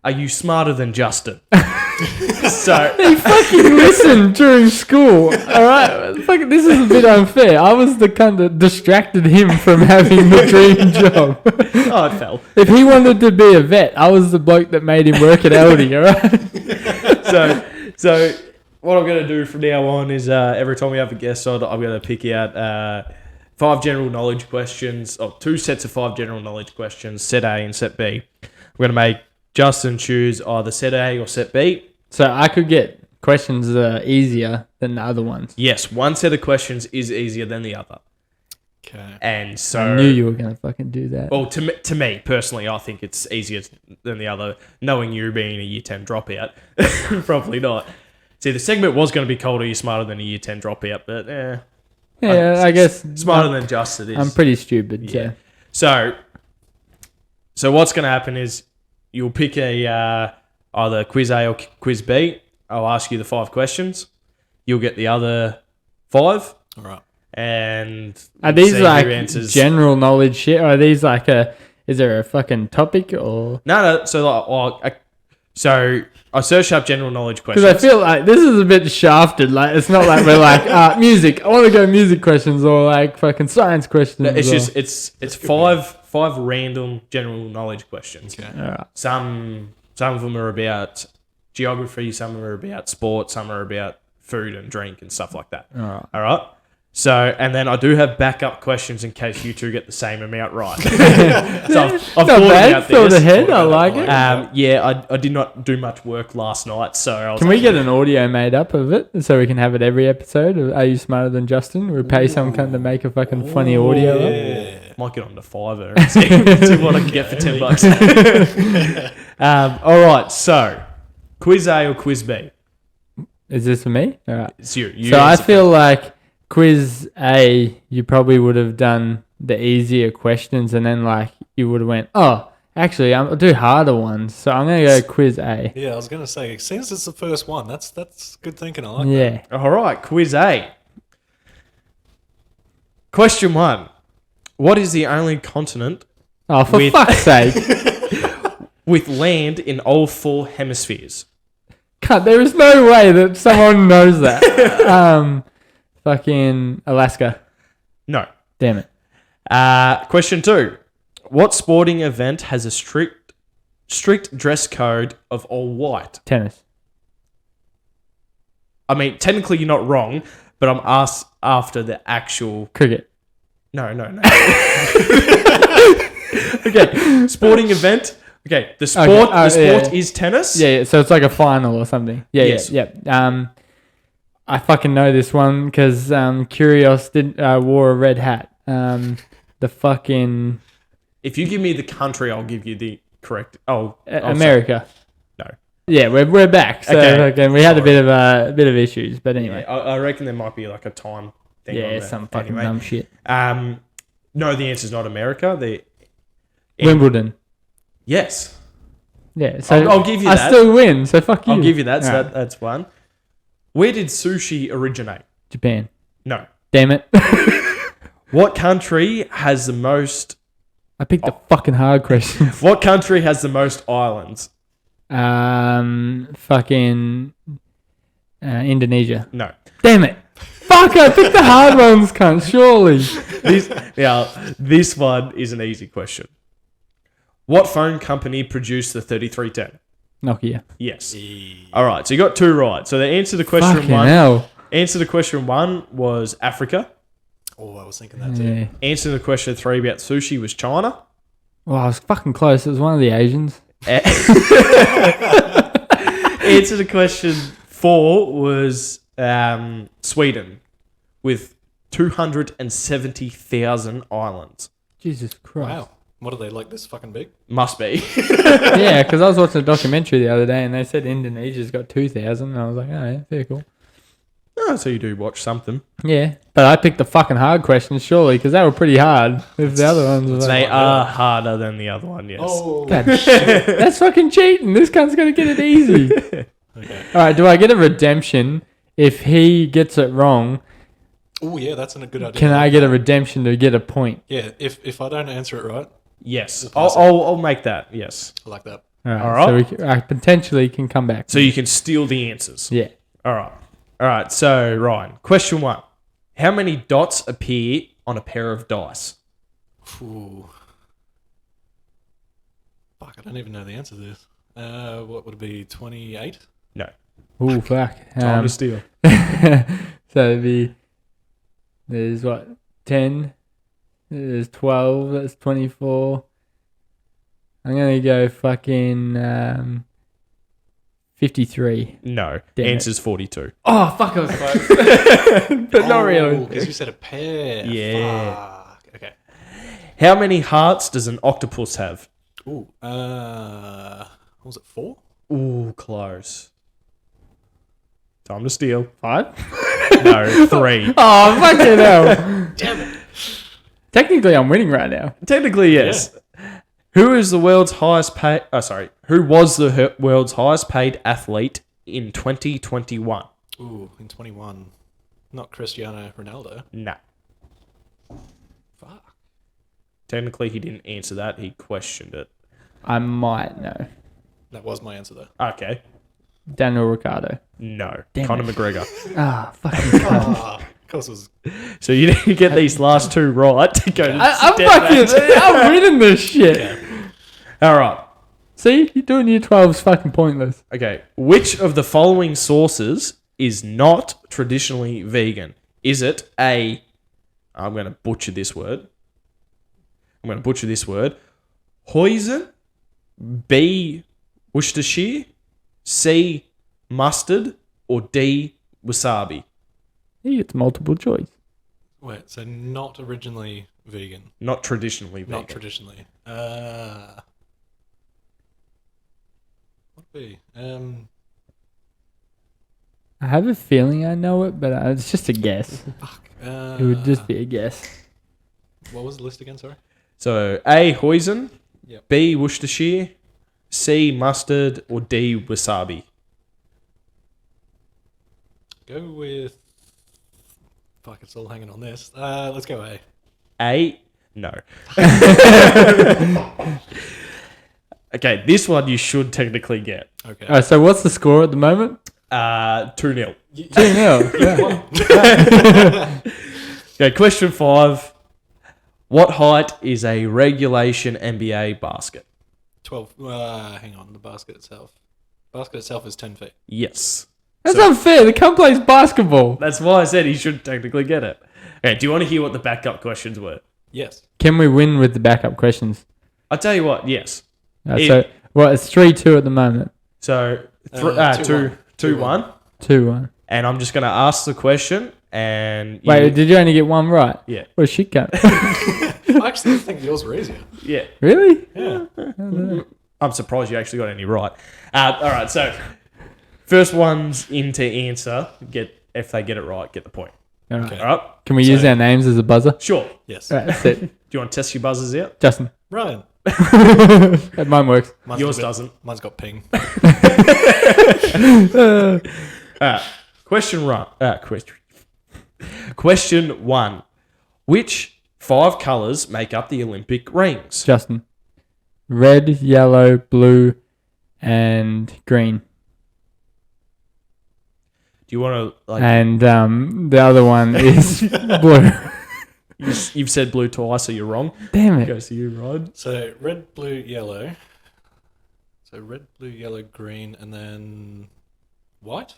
are you smarter than Justin? So He fucking listened during school. Alright? Fucking, this is a bit unfair. I was the cunt that distracted him from having the dream job. oh, it fell. If he wanted to be a vet, I was the bloke that made him work at Aldi, alright? So what I'm going to do from now on is every time we have a guest on, I'm going to pick out 5 general knowledge questions, or 2 sets of 5 general knowledge questions, set A and set B. I'm going to make Justin choose either set A or set B. So I could get questions easier than the other ones. Yes, one set of questions is easier than the other. Okay. And so... I knew you were going to fucking do that. Well, to me, personally, I think it's easier than the other. Knowing you being a Year 10 dropout, probably not. See, the segment was going to be called Are You Smarter Than a Year 10 Dropout? But, yeah, I guess. Smarter than Justin is. I'm pretty stupid, Yeah. so. So what's going to happen is you'll pick either quiz A or quiz B. I'll ask you the 5 questions. You'll get the other 5. All right. And Are these see who like answers. general knowledge shit? Or are these like is there a fucking topic or? No. So I searched up general knowledge questions. Because I feel like this is a bit shafted. Like it's not like we're like music. I want to go music questions or like fucking science questions. It's or- just it's 5 random general knowledge questions. Okay. Alright. Some of them are about geography, some of them are about sport, some are about food and drink and stuff like that. Alright. All right. So, and then I do have backup questions in case you two get the same amount right. So I've Not thought bad. about Thought this. ahead. I like it. Yeah, I did not do much work last night, so I was Can we get an audio made up of it so we can have it every episode? Of Are You Smarter Than Justin? We pay some cunt to make a fucking funny audio. Up. Yeah. might get on to Fiverr and see what I can get for $10. All right, so quiz A or quiz B? Is this for me? All right. It's you. So I feel like quiz A, you probably would have done the easier questions, and then like you would have went, oh, actually, I'll do harder ones. So I'm gonna go quiz A. Yeah, I was going to say, since it's the first one, that's good thinking. I like that. Yeah. All right, quiz A. Question 1. What is the only continent Oh, for With- fuck's sake! with land in all 4 hemispheres? Cut. There is no way that someone knows that. Fucking Alaska. No. Damn it. Question 2. What sporting event has a strict dress code of all white? Tennis. I mean, technically you're not wrong, but I'm asked after the actual. Cricket. No. Okay, sporting event. Okay, the sport. Okay, the sport yeah. is tennis. Yeah, so it's like a final or something. Yeah, Yes. yeah. I fucking know this one because Kyrgios wore a red hat. The fucking If you give me the country, I'll give you the correct. America. No. Yeah, we're back. So Okay. we had a bit of issues, but anyway. Yeah, I reckon there might be like a time thing. Yeah, on there. some fucking Anyway. dumb shit. No, the answer is not America. Wimbledon. Yes, Yeah, so I'll give you I that. still win. So fuck you. I'll give you that. So Alright. that's one. Where did sushi originate? Japan. No. Damn it. What country has the most? I picked the fucking hard questions. What country has the most islands? Fucking Indonesia. No. Damn it. Fuck, I picked the hard ones, cunt, surely. This one is an easy question. What phone company produced the 3310? Nokia. Yes. All right, so you got two right. So the answer to question Fucking one. hell. Answer to question one was Africa. Oh, I was thinking that too. Yeah. Answer to question three about sushi was China. Well, I was fucking close. It was one of the Asians. Answer to question four was Sweden with 270,000 islands. Jesus Christ. Wow. What are they, like this fucking big? Must be. Yeah, because I was watching a documentary the other day and they said Indonesia's got 2,000. And I was like, oh, yeah, very cool. Oh, so you do watch something. Yeah, but I picked the fucking hard questions, surely, because they were pretty hard. If the other ones were like, They are harder than the other one, yes. Oh, God, that's fucking cheating. This cunt's going to get it easy. okay. All right, do I get a redemption if he gets it wrong? Oh, yeah, that's a good idea. Can I get a redemption to get a point? Yeah, if I don't answer it right, Yes. We'll pass I'll make that, yes. I like that. All right, All right. so I potentially can come back. So you can steal the answers. Yeah. All right, so Ryan, question one. How many dots appear on a pair of dice? Ooh. Fuck, I don't even know the answer to this. What would it be, 28? No. Ooh, fuck. Time to steal. So it'd be, there's what, 10? There's 12, that's 24. I'm going to go fucking 53. No. Damn Answer's 42. Oh, fuck, I was close. But not really. Because you said a pair. Yeah. Fuck. Okay. How many hearts does an octopus have? Ooh. What was it, 4? Ooh, close. Time to steal. 5? No, 3. Oh, fucking hell. Damn it. Technically, I'm winning right now. Technically, yes. Who is the world's highest paid? Who was the world's highest paid athlete in 2021? Ooh, in 21. Not Cristiano Ronaldo. Nah. Fuck. Technically, he didn't answer that. He questioned it. I might know. That was my answer, though. Okay. Daniel Ricciardo. No. Damn Conor it. McGregor. Ah, fucking cunt. Of course it was. So you need to get these last two right to go to I'm winning this shit. Yeah. All right. See, you doing year 12 is fucking pointless. Okay. Which of the following sauces is not traditionally vegan? Is it A, I'm going to butcher this word. Hoisin. B, Worcestershire. C, mustard. Or D, wasabi. He gets multiple choice. Wait, so not originally vegan. Not traditionally vegan. Not traditionally. What would be? I have a feeling I know it, but it's just a guess. Fuck. It would just be a guess. What was the list again, sorry? So A, hoisin. Yep. B, Worcestershire. C, mustard. Or D, wasabi. Go with... Fuck, it's all hanging on this. Let's go A. A, no. Okay, this one you should technically get. Okay. All right, so what's the score at the moment? 2-0. 2-0. Okay, question 5. What height is a regulation NBA basket? 12. Hang on, the basket itself. Basket itself is 10 feet. Yes. That's So- unfair. The cunt plays basketball. That's why I said he should technically get it. Okay, do you want to hear what the backup questions were? Yes. Can we win with the backup questions? I'll tell you what, yes. So, well, it's 3-2 at the moment. So, 2-1. 2-1. 2-1. And I'm just going to ask the question and... Wait, did you only get one right? Yeah. What a shit cunt. I actually think yours were easier. Yeah. Really? Yeah. I'm surprised you actually got any right. All right, so first ones in to answer, if they get it right, get the point. All right. Okay. All right? Can we use our names as a buzzer? Sure. Yes. All right, that's it. Do you want to test your buzzers out? Justin. Ryan. Mine works. Mine's Yours got a bit- doesn't. Mine's got ping. Question 1. Which 5 colours make up the Olympic rings? Justin. Red, yellow, blue, and green. Do you want to And the other one is blue. You've said blue twice, so you're wrong. Damn it. Goes to you, Rod. So red, blue, yellow. So red, blue, yellow, green, and then white.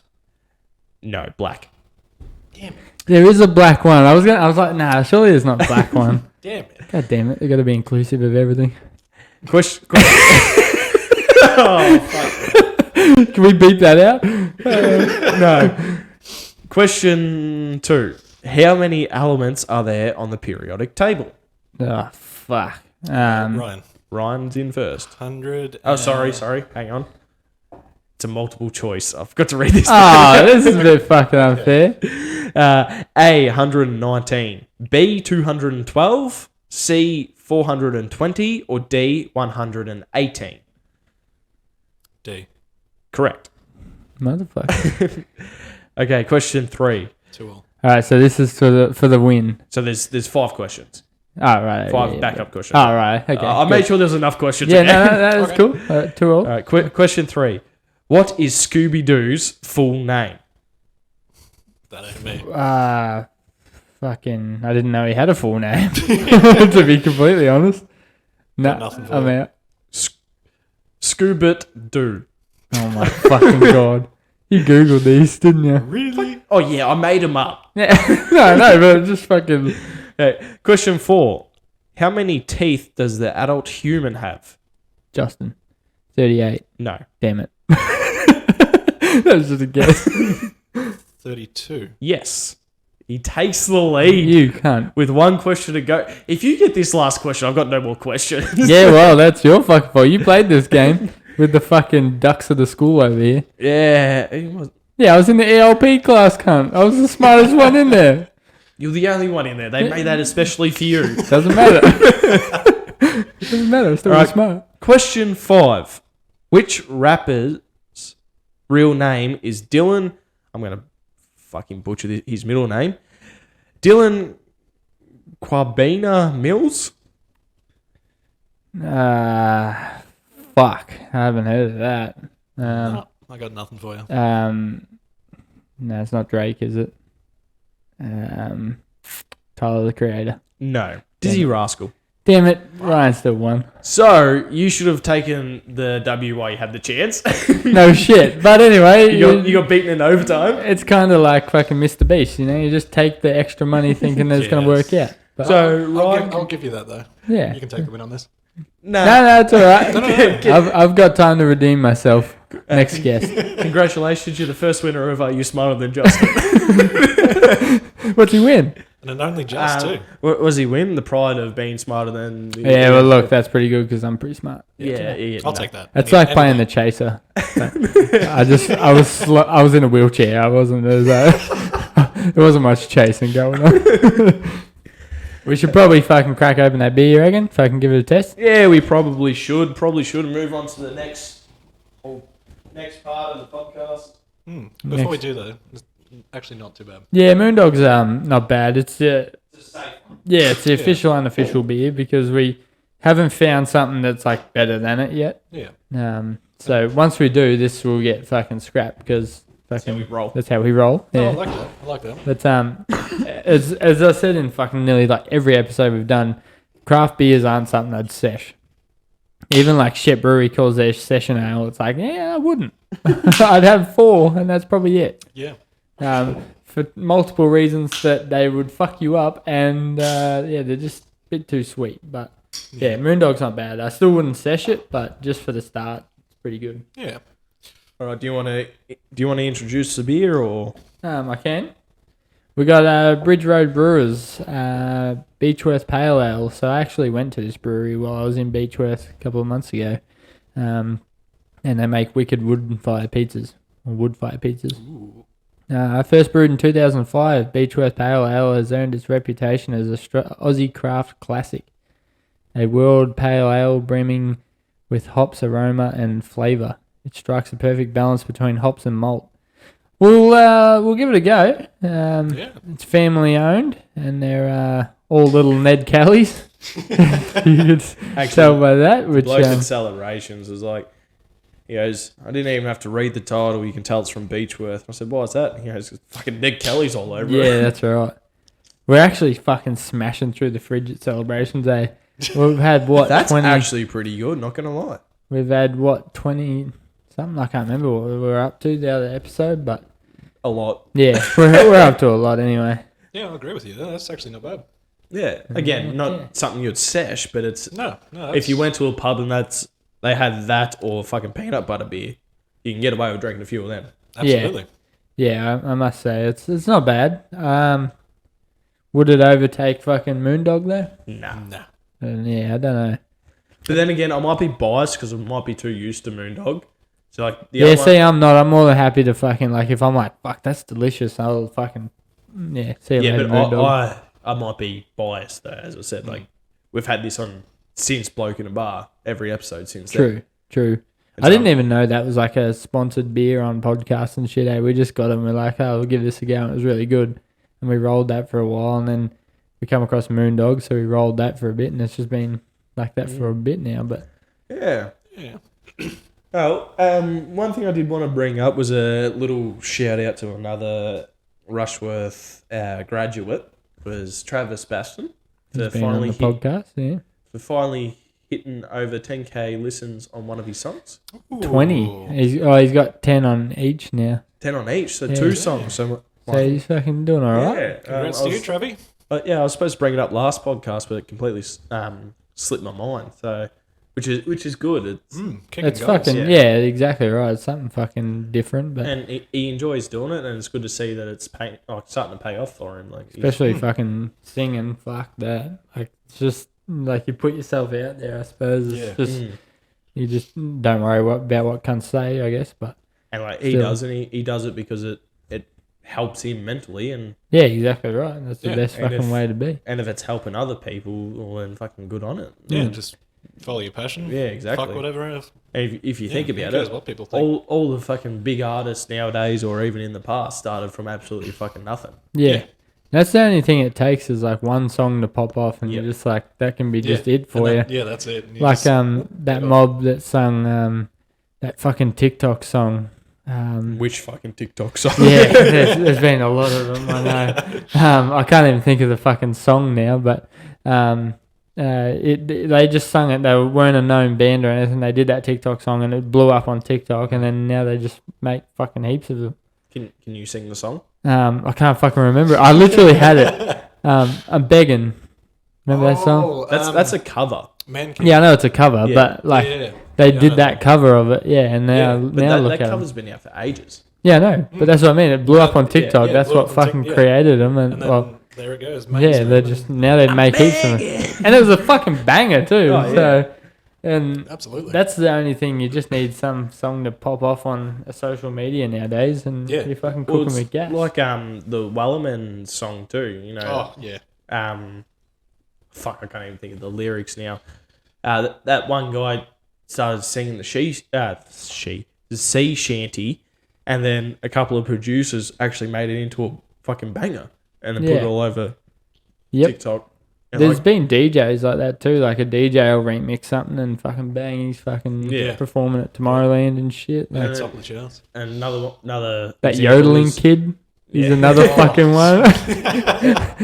No, black. Damn it! There is a black one. I was like, nah, surely there's not a black one. Damn it! God damn it. They got to be inclusive of everything. Question. Oh, fuck. Can we beep that out? No. Question 2. How many elements are there on the periodic table? Oh, fuck. Ryan. Ryan's in first. 100. Oh, sorry. Hang on. It's a multiple choice. I've got to read this. Oh, this is a bit fucking unfair. A, 119. B, 212. C, 420. Or D, 118. D. Correct. Motherfucker. Okay, question 3. 2 all. All right, so this is for the win. So there's 5 questions. Oh, right. 5 yeah, backup questions. Oh, right. Okay. I good. made sure there was enough questions. Yeah, okay? no, that's Okay. cool. All right, 2 all. All right, question 3. What is Scooby-Doo's full name? That ain't me. Fucking, I didn't know he had a full name. To be completely honest. No, Got nothing for I'm you. out. Scoobit-Doo. Oh my fucking god. You googled these, didn't you? Really? Oh, yeah, I made them up. Yeah. no, but just fucking. Okay, question 4. How many teeth does the adult human have? Justin, 38. No. Damn it. That was just a guess. 32. Yes. He takes the lead You can't. with 1 question to go. If you get this last question, I've got no more questions. Yeah, well, that's your fucking fault. You played this game with the fucking ducks of the school over here. Yeah. It was, Yeah, I was in the ELP class, cunt. I was the smartest one in there. you're the only one in there. They made that especially for you. Doesn't matter. Doesn't matter. I'm still Alright. smart. Question 5. Which rapper's real name is Dylan? I'm going to fucking butcher his middle name. Dylan Quabina Mills? Fuck. I haven't heard of that. No, I got nothing for you. No, it's not Drake, is it? Tyler, the Creator. No. Dizzy Rascal. Damn it. Ryan still won. So, you should have taken the W while you had the chance. No shit. But anyway, you got beaten in overtime. it's kind of like fucking Mr. Beast, you know? You just take the extra money thinking that it's going to work out. But, So, Ryan... I'll give you that though. yeah. You can take the win on this. No, it's all right. No. I've got time to redeem myself. Next guest. Congratulations, you're the first winner of Are You Smarter Than Justin? What's he win? And an only just too. What was he win? The pride of being smarter than... Yeah, well, look, that's pretty good because I'm pretty smart. Yeah. I'll take that. It's like playing the chaser. I was in a wheelchair. I wasn't there wasn't much chasing going on. We should probably fucking crack open that beer, you reckon? If I can give it a test. Yeah, we probably should. Probably should move on to the next part of the podcast. Before we do though, it's actually not too bad. Yeah, Moondog's not bad. It's It's a safe one. yeah, it's the official unofficial beer because we haven't found something that's like better than it yet. Yeah. So once we do, this will get fucking scrapped because That's how we roll. That's how we roll. Oh, Yeah. I like that. I like that. But as I said in fucking nearly like every episode we've done, craft beers aren't something I'd sesh. Even like Shep Brewery calls their session ale. It's like, yeah, I wouldn't. I'd have 4, and that's probably it. Yeah. For multiple reasons that they would fuck you up, and they're just a bit too sweet. But yeah, Moondog's not bad. I still wouldn't sesh it, but just for the start, it's pretty good. Yeah. All right. Do you want to introduce the beer or? I can. We got Bridge Road Brewers Beechworth Pale Ale. So I actually went to this brewery while I was in Beechworth a couple of months ago, and they make wicked wood fire pizzas. Ooh. First brewed in 2005, Beechworth Pale Ale has earned its reputation as a Aussie craft classic, a world pale ale brimming with hops, aroma, and flavour. It strikes a perfect balance between hops and malt. We'll give it a go. It's family owned, and they're all little Ned Kellys. You could tell by that. Which Bloke in Celebrations was like, he goes, I didn't even have to read the title. You can tell it's from Beechworth. I said, why's that? He goes, fucking Ned Kelly's all over it. Yeah, that's right. We're actually fucking smashing through the fridge at Celebrations Day. We've had what? That's 20, actually pretty good. Not gonna lie. We've had what 20 something. I can't remember what we were up to the other episode, but A lot. yeah, we're up to a lot anyway. Yeah, I agree with you. That's actually not bad. Yeah. Again, not something you'd sesh, but it's No. if you went to a pub and they had that or fucking peanut butter beer, you can get away with drinking a few of them. Absolutely. Yeah, I must say it's not bad. Would it overtake fucking Moondog though? Nah. Yeah, I don't know. But then again, I might be biased because I might be too used to Moondog. So like I'm not. I'm more than happy to fucking like if I'm like fuck that's delicious. I'll fucking see you later, but Moondog. I might be biased though. As I said, like we've had this on since Bloke in a Bar every episode since. True. I didn't even know that was like a sponsored beer on podcasts and shit. We just got them. We're like, oh, we'll give this a go. And it was really good. And we rolled that for a while. And then we come across Moondog. So we rolled that for a bit. And it's just been like that for a bit now. But Yeah. Yeah. One thing I did want to bring up was a little shout out to another Rushworth graduate, was Travis Baston. he's been on the podcast. Yeah. For finally hitting over 10k listens on one of his songs. Ooh. 20. He's got 10 on each now. 10 on each, so Yeah. 2 songs. So So he's fucking doing all right. yeah, Congrats to you, Trevi. I was supposed to bring it up last podcast, but it completely slipped my mind. So, which is good. It's fucking yeah, exactly right. It's something fucking different, but And he enjoys doing it, and it's good to see that it's starting to pay off for him. Like especially fucking singing, fuck that. Like it's just like you put yourself out there. I suppose it's just you just don't worry about what cunts say. I guess, but and like he still. does, and he does it because it helps him mentally, and yeah, exactly right. That's the Yeah, best and fucking if- way to be. and if it's helping other people, well, then fucking good on it. Yeah, just follow your passion. Yeah, exactly. Fuck whatever else. And if you think Who about cares it, what people think. all the fucking big artists nowadays, or even in the past, started from absolutely fucking nothing. Yeah. That's the only thing it takes is like one song to pop off, and Yep. you're just like that can be Yeah. just it for And you. that- Yeah, that's it. You Like just- that mob that sung that fucking TikTok song. Which fucking TikTok song? Yeah, there's been a lot of them. I know. I can't even think of the fucking song now, but they just sung it. They weren't a known band or anything. They did that TikTok song and it blew up on TikTok, and then now they just make fucking heaps of them. Can you sing the song? I can't fucking remember it. I literally had it. I'm begging. Remember that song? That's a cover. Man King. Yeah, I know it's a cover, Yeah. but like Yeah. they Yeah, I did know that cover of it. Yeah, and now But now look that at cover's them. been out for ages. Yeah, I know, but that's what I mean. It blew up on TikTok. yeah, That's blew what up on fucking Tik- yeah. created them, and And then well. there it goes. Yeah, mainstream. they're just now they make heaps of them, and it was a fucking banger too. Oh, yeah. So, and Absolutely. that's the only thing. You just need some song to pop off on a social media nowadays, and Yeah. you fucking Well, cook them it's with gas. like the Wellerman song too. You know. Oh, yeah. Fuck, I can't even think of the lyrics now. That one guy started singing the sea shanty, and then a couple of producers actually made it into a fucking banger, and then put Yeah. it all over Yep. TikTok. And There's like, been DJs like that too. Like a DJ will remix something and fucking bang, he's fucking Yeah. performing at Tomorrowland and shit. Like, Top of the charts. and another that example yodeling is- kid is Yeah. another fucking one.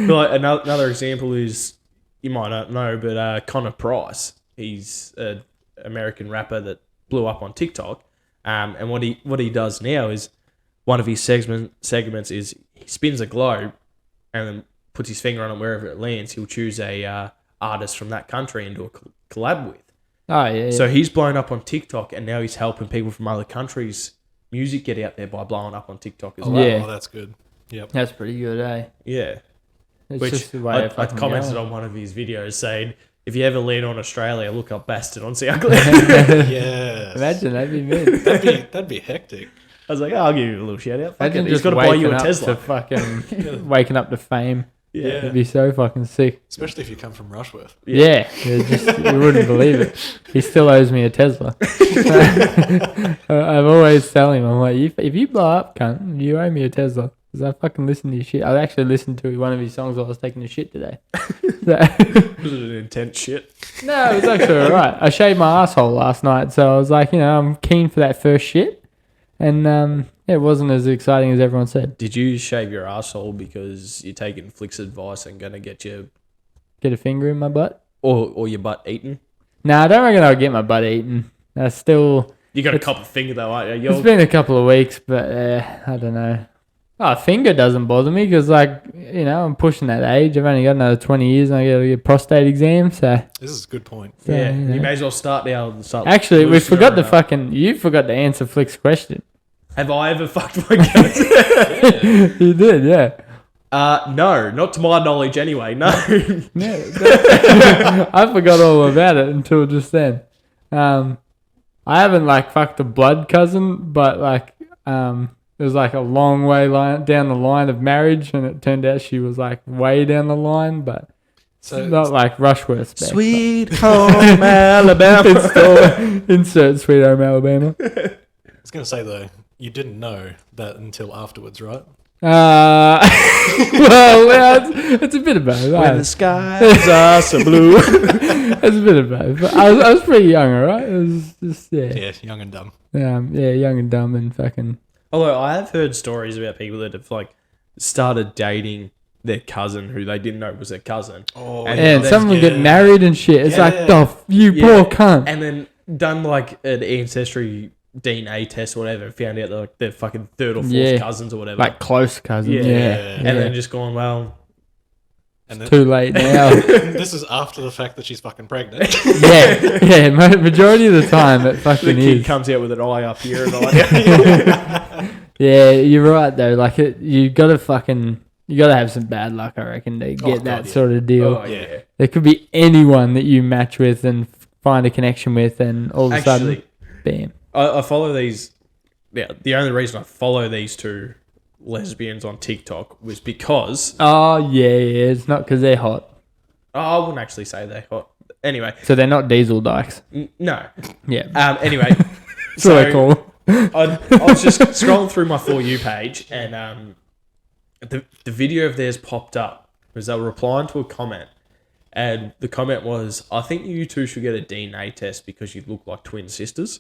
Like another example is, you might not know, but Connor Price. He's a American rapper that blew up on TikTok. And what he does now is one of his segments is he spins a globe and then puts his finger on it wherever it lands. He'll choose a artist from that country and do a collab with. Oh, yeah. So he's blown up on TikTok, and now he's helping people from other countries' music get out there by blowing up on TikTok as well. Yeah. Oh, that's good. Yep. That's pretty good, eh? Yeah. It's Which just the way I of fucking commented going. on one of his videos saying, if you ever land on Australia, look up Bastard on SoundCloud. Yes. Imagine, that'd be mid. That'd be hectic. I was like, I'll give you a little shout out. Fuck Imagine it, he's just got to buy you waking a up Tesla. to fucking waking up to fame. Yeah. It'd be so fucking sick. Especially if you come from Rushworth. Yeah, you wouldn't believe it. He still owes me a Tesla. I've always tell him, I'm like, if you blow up, cunt, you owe me a Tesla. Because I fucking listened to your shit. I actually listened to one of his songs while I was taking a shit today. So, Was it an intense shit? no, it was actually alright. I shaved my asshole last night, so I was like, I'm keen for that first shit. And it wasn't as exciting as everyone said. Did you shave your asshole because you're taking Flick's advice and going to get your Get a finger in my butt? or your butt eaten? Nah, I don't reckon I'll get my butt eaten. That's still... You got a couple finger though, aren't you? It's been a couple of weeks, but I don't know. Oh, finger doesn't bother me because, I'm pushing that age. I've only got another 20 years and I got to get a prostate exam, so... This is a good point. so, Yeah, you know. you may as well start now. And start Actually, we loosening forgot your, the fucking... You forgot to answer Flick's question. Have I ever fucked my goat? You did, yeah. No, not to my knowledge anyway, no. I forgot all about it until just then. I haven't fucked a blood cousin, but it was a long way down the line of marriage, and it turned out she was way down the line, but So not like Rushworth spec. Sweet home Alabama. Insert Sweet Home Alabama. I was going to say, though, you didn't know that until afterwards, right? Well, it's a bit of both. When the skies are so blue. It's a bit of both. But I was pretty young, alright? It was just, Yeah, young and dumb. young and dumb and fucking... Although I have heard stories about people that have started dating their cousin who they didn't know was their cousin. Oh, And some of them get yeah. married and shit. It's you poor cunt. And then done an ancestry DNA test or whatever and found out they're fucking third or fourth cousins or whatever. Close cousins. Yeah. Yeah. And then just going, well... And then, Too late now. this is after the fact that she's fucking pregnant. yeah. Majority of the time it The fucking kid is. comes out with an eye up here and eye Yeah, you're right though. You gotta have some bad luck, I reckon, to get that sort of deal. Oh, yeah. There could be anyone that you match with and find a connection with, and all of a sudden, bam. I follow these... Yeah, the only reason I follow these two lesbians on TikTok was because... Oh, yeah. It's not because they're hot. Oh, I wouldn't actually say they're hot. Anyway. So they're not diesel dykes. No. Yeah. Anyway. That's what I call them. I was just scrolling through my For You page and the video of theirs popped up because they were replying to a comment. And the comment was, I think you two should get a DNA test because you look like twin sisters.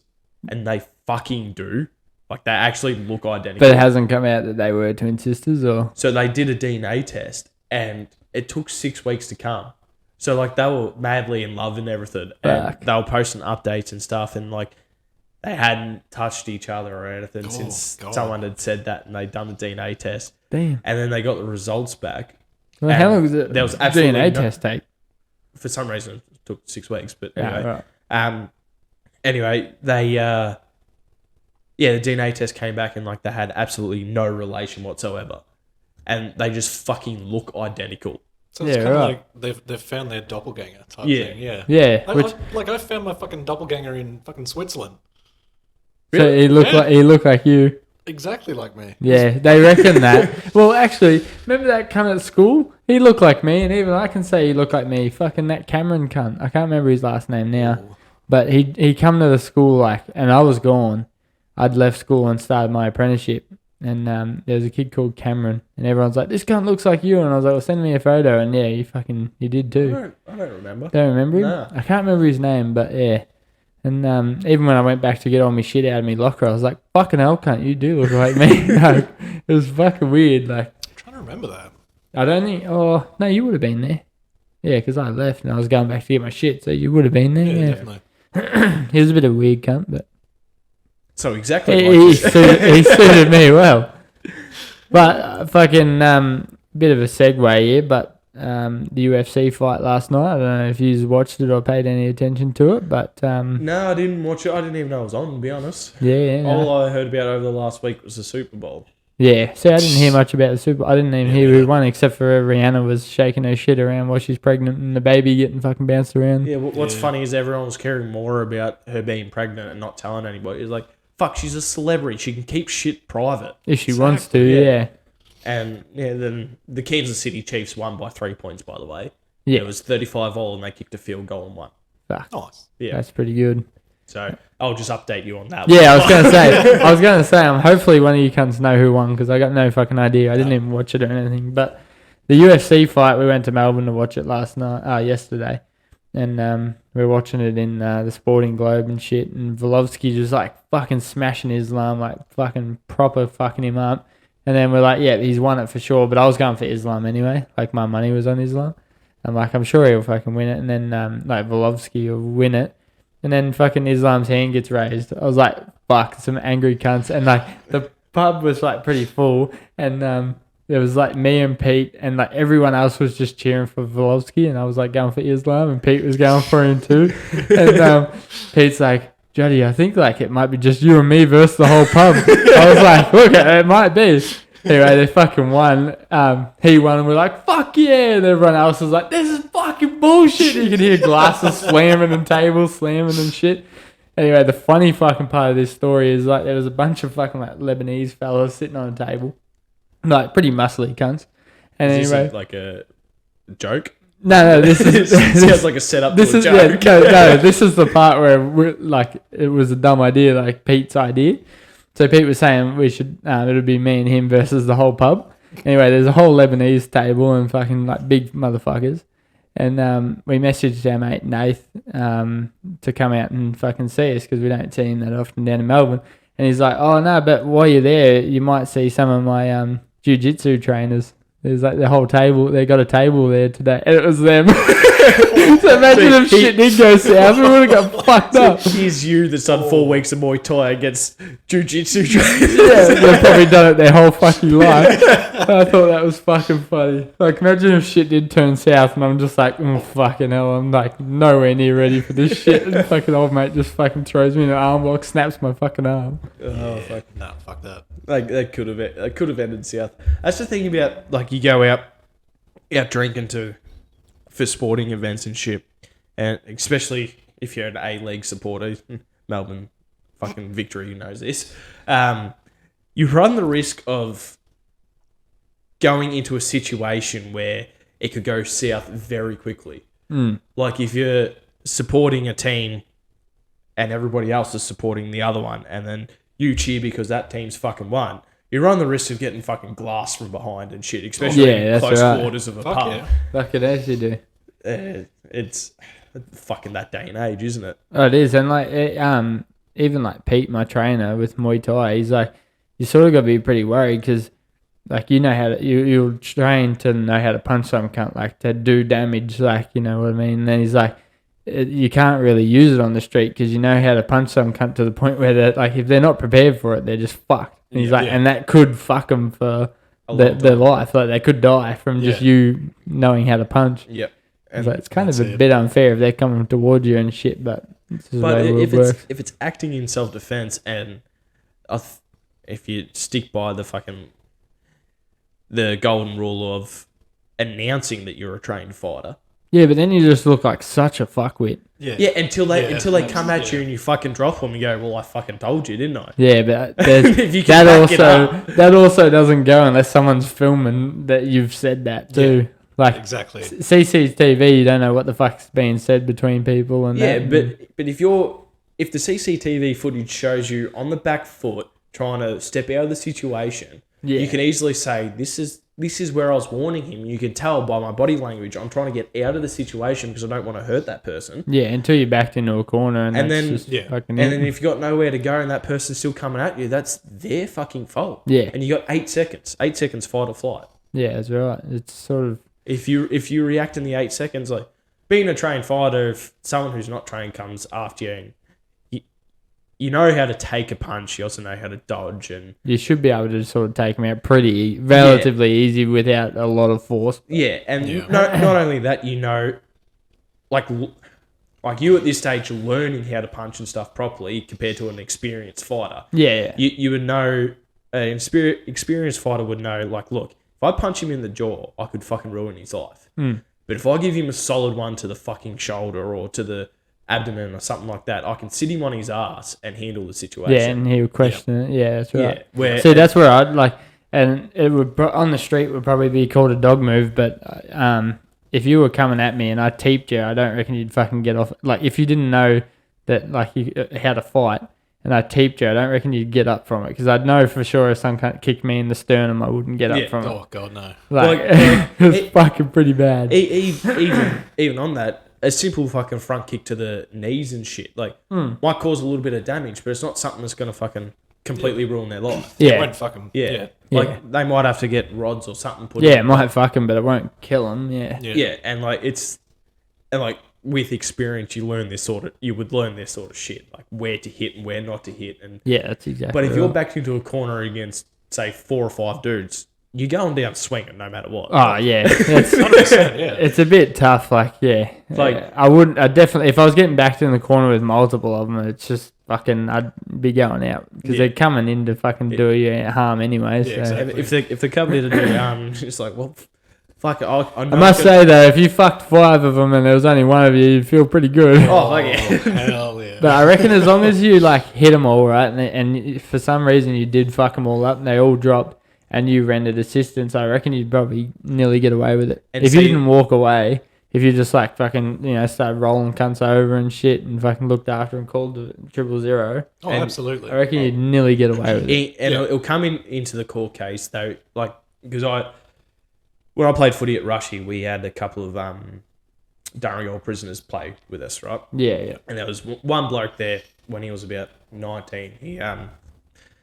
And they fucking do. They actually look identical. But it hasn't come out that they were twin sisters, or... So they did a DNA test and it took 6 weeks to come. So they were madly in love and everything. And they were posting updates and stuff and they hadn't touched each other or anything since someone had said that and they'd done the DNA test. Damn. And then they got the results back. Well, how long was it? There was absolutely DNA test take? For some reason, it took 6 weeks. But Yeah, anyway, right. Anyway, they the DNA test came back and they had absolutely no relation whatsoever, and they just fucking look identical. So it's kind of they've found their doppelganger type thing. Yeah. Yeah. I found my fucking doppelganger in fucking Switzerland. So he looked like you. Exactly like me. Yeah, they reckon that. Well, actually, remember that cunt at school? He looked like me, and even I can say he looked like me. Fucking that Cameron cunt. I can't remember his last name now. Ooh. But he come to the school, and I was gone. I'd left school and started my apprenticeship. And there was a kid called Cameron, and everyone's like, this cunt looks like you. And I was like, well, send me a photo. And yeah, you did too. I don't remember. Don't remember him? No. I can't remember his name, but yeah. And even when I went back to get all my shit out of my locker, I was like, fucking hell, cunt, you do look like me. It was fucking weird. I'm trying to remember that. I don't think, oh, no, you would have been there. Yeah, because I left and I was going back to get my shit, so you would have been there. Yeah, Yeah. definitely. He was a bit of a weird cunt, but So exactly. he suited me well. But fucking bit of a segue here, but the UFC fight last night. I don't know if you watched it or paid any attention to it, but No, I didn't watch it. I didn't even know it was on, to be honest. yeah, no. All I heard about over the last week was the Super Bowl. Yeah, see, I didn't hear much about the Super. I didn't even hear who won, except for Rihanna was shaking her shit around while she's pregnant and the baby getting fucking bounced around. Yeah, what's funny is everyone was caring more about her being pregnant and not telling anybody. It's like, fuck, she's a celebrity. She can keep shit private. If she wants to, yeah. And then the Kansas City Chiefs won by 3 points, by the way. Yeah. It was 35-all and they kicked a field goal and won. Fuck, Nice. Yeah. that's pretty good. So I'll just update you on that. Yeah, I was gonna say, hopefully one of you cunts know who won because I got no fucking idea. I didn't even watch it or anything. But the UFC fight, we went to Melbourne to watch it yesterday, and we were watching it in the Sporting Globe and shit. And Volkovsky just like fucking smashing Islam, like fucking proper fucking him up. And then we're like, yeah, he's won it for sure. But I was going for Islam anyway. Like my money was on Islam. I'm like, I'm sure he'll fucking win it. And then like Volkovsky will win it. And then fucking Islam's hand gets raised. I was like, fuck, some angry cunts. And like the pub was like pretty full. And there was like me and Pete and like everyone else was just cheering for Volkovsky. And I was like going for Islam and Pete was going for him too. And Pete's like, Juddy, I think like it might be just you and me versus the whole pub. I was like, look, it might be. Anyway, they fucking won. He won, and we're like, fuck yeah. And everyone else was like, this is fucking bullshit. You could hear glasses slamming and tables slamming and shit. Anyway, the funny fucking part of this story is like there was a bunch of fucking like Lebanese fellas sitting on a table. Like pretty muscly cunts. And Is anyway. this like a joke? No, this is... It sounds like a setup this to a is joke. no, this is the part where it was a dumb idea, like Pete's idea. So Pete was saying we should, it would be me and him versus the whole pub. Anyway, there's a whole Lebanese table and fucking like big motherfuckers. And we messaged our mate Nath to come out and fucking see us because we don't see him that often down in Melbourne. And he's like, oh no, but while you're there, you might see some of my jiu-jitsu trainers. There's like the whole table. They got a table there today, and it was them. So imagine if shit did go south, we would have got fucked up. Here's you that's done 4 weeks of Muay Thai against jiu-jitsu trainers. Yeah, they've probably done it their whole fucking life. I thought that was fucking funny. Like, imagine if shit did turn south, and I'm just like, oh fucking hell, I'm like nowhere near ready for this shit. And fucking old mate just fucking throws me in an arm lock, snaps my fucking arm. Oh fuck! Nah, fuck that. Like that could have ended south. That's the thing about like you go out drinking for sporting events and shit, and especially if you're an A-League supporter, Melbourne fucking Victory knows this. You run the risk of going into a situation where it could go south very quickly. Like if you're supporting a team and everybody else is supporting the other one, and then you cheer because that team's fucking won, you run the risk of getting fucking glass from behind and shit, especially in close quarters of a pub. Yeah. Fuck it, as you do. It's fucking that day and age, isn't it? Oh, it is, and like even like Pete, my trainer with Muay Thai, he's like, you sort of got to be pretty worried because like you know how to you're trained to know how to punch some cunt, like to do damage, like you know what I mean. And then he's like, you can't really use it on the street because you know how to punch some cunt to the point where they're like, if they're not prepared for it, they're just fucked. And he's like, and that could fuck them for their life. Like they could die from just you knowing how to punch. Yep. And it's kind of a bit unfair if they're coming towards you and shit, but this is the way the world works. If it's acting in self-defense and if you stick by the golden rule of announcing that you're a trained fighter. Yeah, but then you just look like such a fuckwit. Yeah, until they come at you and you fucking drop them and you go, well, I fucking told you, didn't I? Yeah, but If you can that also doesn't go unless someone's filming that you've said that too. Yeah, like exactly. CCTV, you don't know what the fuck's being said between people and that. But if the CCTV footage shows you on the back foot trying to step out of the situation, you can easily say, this is where I was warning him. You can tell by my body language I'm trying to get out of the situation because I don't want to hurt that person. Yeah, until you're backed into a corner and then just fucking and then if you got nowhere to go and that person's still coming at you, that's their fucking fault. Yeah. And you got 8 seconds. 8 seconds fight or flight. Yeah, that's right. It's sort of if you react in the 8 seconds, like being a trained fighter, if someone who's not trained comes after you, and you know how to take a punch, you also know how to dodge, and you should be able to sort of take them out relatively easy without a lot of force. And not only that, like you at this stage are learning how to punch and stuff properly compared to an experienced fighter. Yeah. You would know, an experienced fighter would know, like, look, if I punch him in the jaw, I could fucking ruin his life. But if I give him a solid one to the fucking shoulder or to the abdomen or something like that, I can sit him on his ass and handle the situation. Yeah, and he would question it. Yeah, that's right. Yeah, see, that's where I'd like, and it would on the street would probably be called a dog move, but if you were coming at me and I teeped you, I don't reckon you'd fucking get off. Like, if you didn't know that, like, how to fight, and I teeped you, I don't reckon you'd get up from it, because I'd know for sure if some cunt kicked me in the sternum, I wouldn't get up from it. Oh, God, no. Like it's fucking pretty bad. Even on that, a simple fucking front kick to the knees and shit, like, might cause a little bit of damage, but it's not something that's going to fucking completely ruin their life. It won't fuck 'em. Yeah. Like, they might have to get rods or something put Yeah, it might fuck him, but it won't kill him. Yeah, and like with experience, you would learn this sort of shit, like where to hit and where not to hit, and that's exactly. But if right. you're backed into a corner against, say, 4 or 5 dudes, you're going down swinging no matter what. Oh yeah, it's 100%, yeah. it's a bit tough. Like I definitely, if I was getting backed in the corner with multiple of them, it's just fucking, I'd be going out, because they're coming in to fucking do you harm anyway. Yeah, so. exactly. If they're coming in to do harm, it's like, well, fuck it. I must say though, if you fucked 5 of them and there was only one of you, you'd feel pretty good. Oh, fuck yeah. Hell yeah. But I reckon as long as you like hit them all right, and for some reason you did fuck them all up and they all dropped, and you rendered assistance, I reckon you'd probably nearly get away with it. And if you didn't walk away, if you just like fucking, started rolling cunts over and shit and fucking looked after and called the 000. Oh, absolutely. I reckon you'd nearly get away with it. It'll come into the court case though, like, because when I played footy at Rushy, we had a couple of Darringall prisoners play with us, right? Yeah. And there was one bloke there when he was about 19.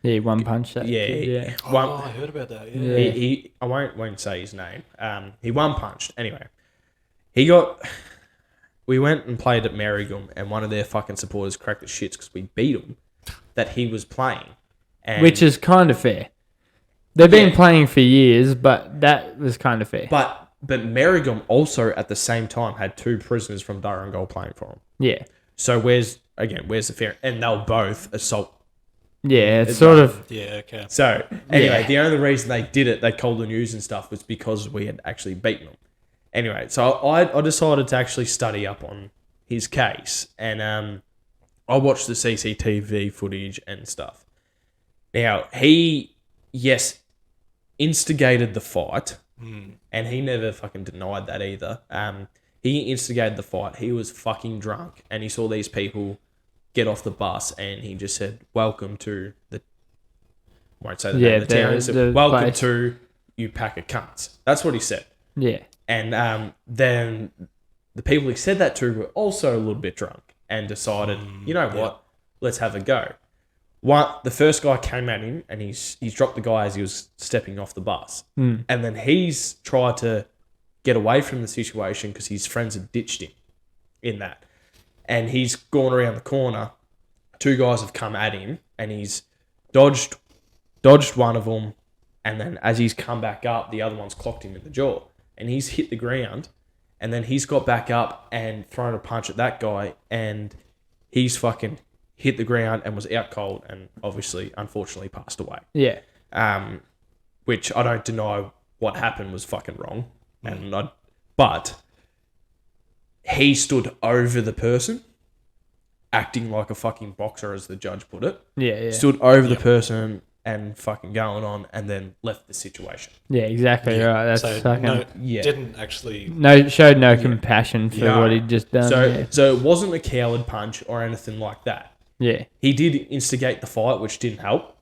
He one punch that. Yeah, kid, yeah. I heard about that. Yeah. I won't say his name. He one punched. Anyway, we went and played at Marigum, and one of their fucking supporters cracked the shits because we beat him that he was playing. And which is kind of fair. They've been playing for years, but that was kind of fair. But Marigum also at the same time had 2 prisoners from Darringall playing for him. Yeah. So where's the fair? And they were both assault. Yeah, it's sort of. Yeah, okay. So anyway, the only reason they did it, they called the news and stuff, was because we had actually beaten them. Anyway, so I decided to actually study up on his case, and I watched the CCTV footage and stuff. Now, he, instigated the fight, and he never fucking denied that either. He instigated the fight. He was fucking drunk, and he saw these people get off the bus, and he just said, "Welcome to the," I won't say the name of the town. He said, "Welcome place. to you pack of cunts." That's what he said. Yeah. And then the people he said that to were also a little bit drunk and decided, you know what, let's have a go. The first guy came at him, and he's dropped the guy as he was stepping off the bus. And then he's tried to get away from the situation because his friends had ditched him in that. And he's gone around the corner. 2 guys have come at him, and he's dodged one of them. And then as he's come back up, the other one's clocked him in the jaw. And he's hit the ground, and then he's got back up and thrown a punch at that guy, and he's fucking hit the ground and was out cold, and obviously, unfortunately, passed away. Yeah. Which I don't deny what happened was fucking wrong, but he stood over the person, acting like a fucking boxer, as the judge put it. Yeah. Stood over the person and fucking going on, and then left the situation. Yeah, exactly right. That's so fucking. didn't actually. Showed no compassion for what he'd just done. So it wasn't a coward punch or anything like that. Yeah. He did instigate the fight, which didn't help,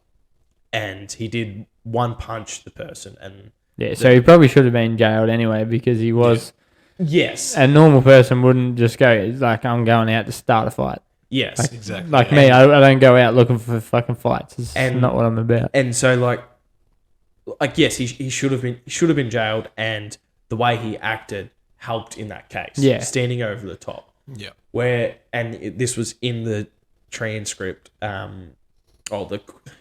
and he did one punch the person, and so he probably should have been jailed anyway, because he was. Yes. A normal person wouldn't just go like, I'm going out to start a fight. Yes, like, exactly. Like me, I don't go out looking for fucking fights. It's not what I'm about. And so like yes, he should have been jailed, and the way he acted helped in that case. Yeah. Standing over the top. Yeah. This was in the transcript, or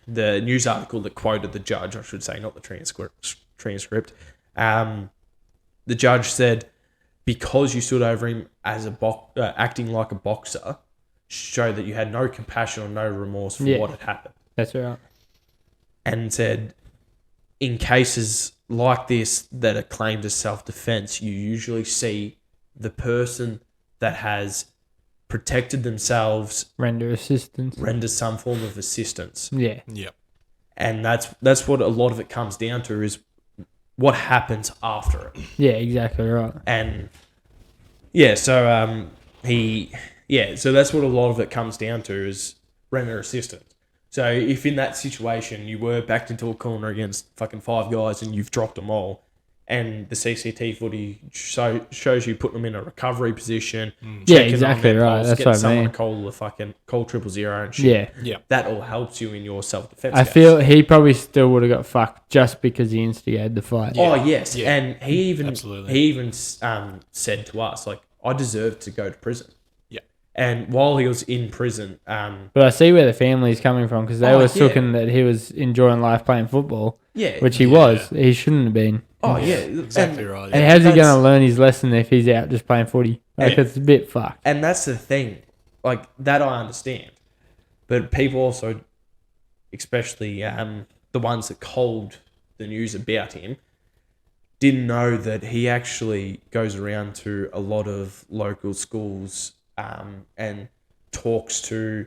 the news article that quoted the judge, I should say, not the transcript. The judge said, because you stood over him as acting like a boxer, showed that you had no compassion or no remorse for what had happened. That's right. And said, in cases like this that are claimed as self-defense, you usually see the person that has protected themselves render some form of assistance. Yeah. Yeah. And that's what a lot of it comes down to, is what happens after it. Yeah, exactly right. And so so that's what a lot of it comes down to, is render assistance. So if in that situation you were backed into a corner against fucking 5 guys and you've dropped them all, and the CCT footy shows you putting them in a recovery position. Yeah, exactly right. That's what I mean. Call 000 and shit. Yeah. That all helps you in your self-defense. I feel he probably still would have got fucked just because he instigated the fight. Oh, yes. Yeah. And he even Absolutely. said to us, like, I deserve to go to prison. Yeah. And while he was in prison... but I see where the family's coming from, because they were looking that he was enjoying life playing football. Yeah. Which he was. He shouldn't have been. Oh, yeah. Exactly right. And how's he going to learn his lesson if he's out just playing footy? Like, it's a bit fucked. And that's the thing. Like, that I understand. But people also, especially the ones that called the news about him, didn't know that he actually goes around to a lot of local schools and talks to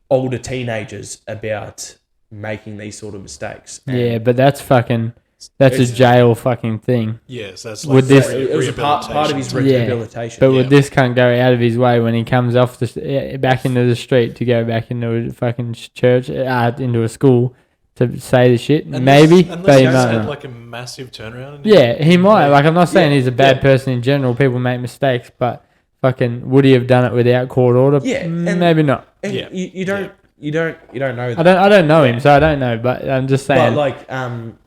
older teenagers about making these sort of mistakes. Yeah, but that's a jail fucking thing. Yes, that's Would this- It was a part of his Yeah. rehabilitation. But would this cunt go out of his way when he comes off back into the street to go back into a fucking church, into a school to say the shit? Maybe, but unless he he's might had not. like a massive turnaround. Yeah, he might. Like, I'm not saying he's a bad person in general. People make mistakes, but fucking would he have done it without court order? Yeah, and- maybe not. And Yeah. you don't know that. I don't know him, so I don't know. But I'm just saying. But like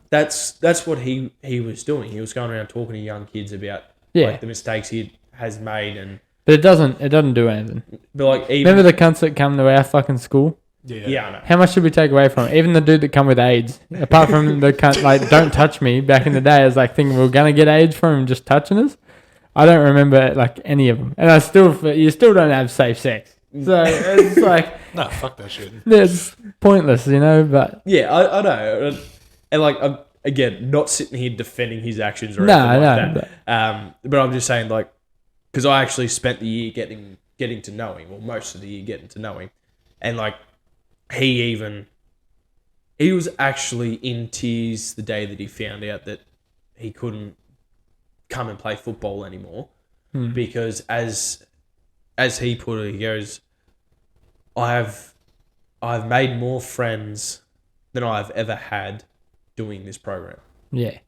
that's what he was doing. He was going around talking to young kids about like the mistakes he has made, and but it doesn't do anything. but like even, Remember the cunts that come to our fucking school? yeah, I know. How much should we take away from it? Even the dude that come with AIDS. Apart from the cunt, like, don't touch me. Back in the day, I was like thinking we were gonna get AIDS from him just touching us. I don't remember like any of them, and you still don't have safe sex. So it's like, No, fuck that shit. it's pointless, you know. But Yeah, I know, and like I'm again not sitting here defending his actions or anything like that. But I'm just saying, like, because I actually spent the year getting to know him, or most of the year getting to know him, and like he was actually in tears the day that he found out that he couldn't come and play football anymore, because as he put it, he goes, I've made more friends than I've ever had doing this program. yeah.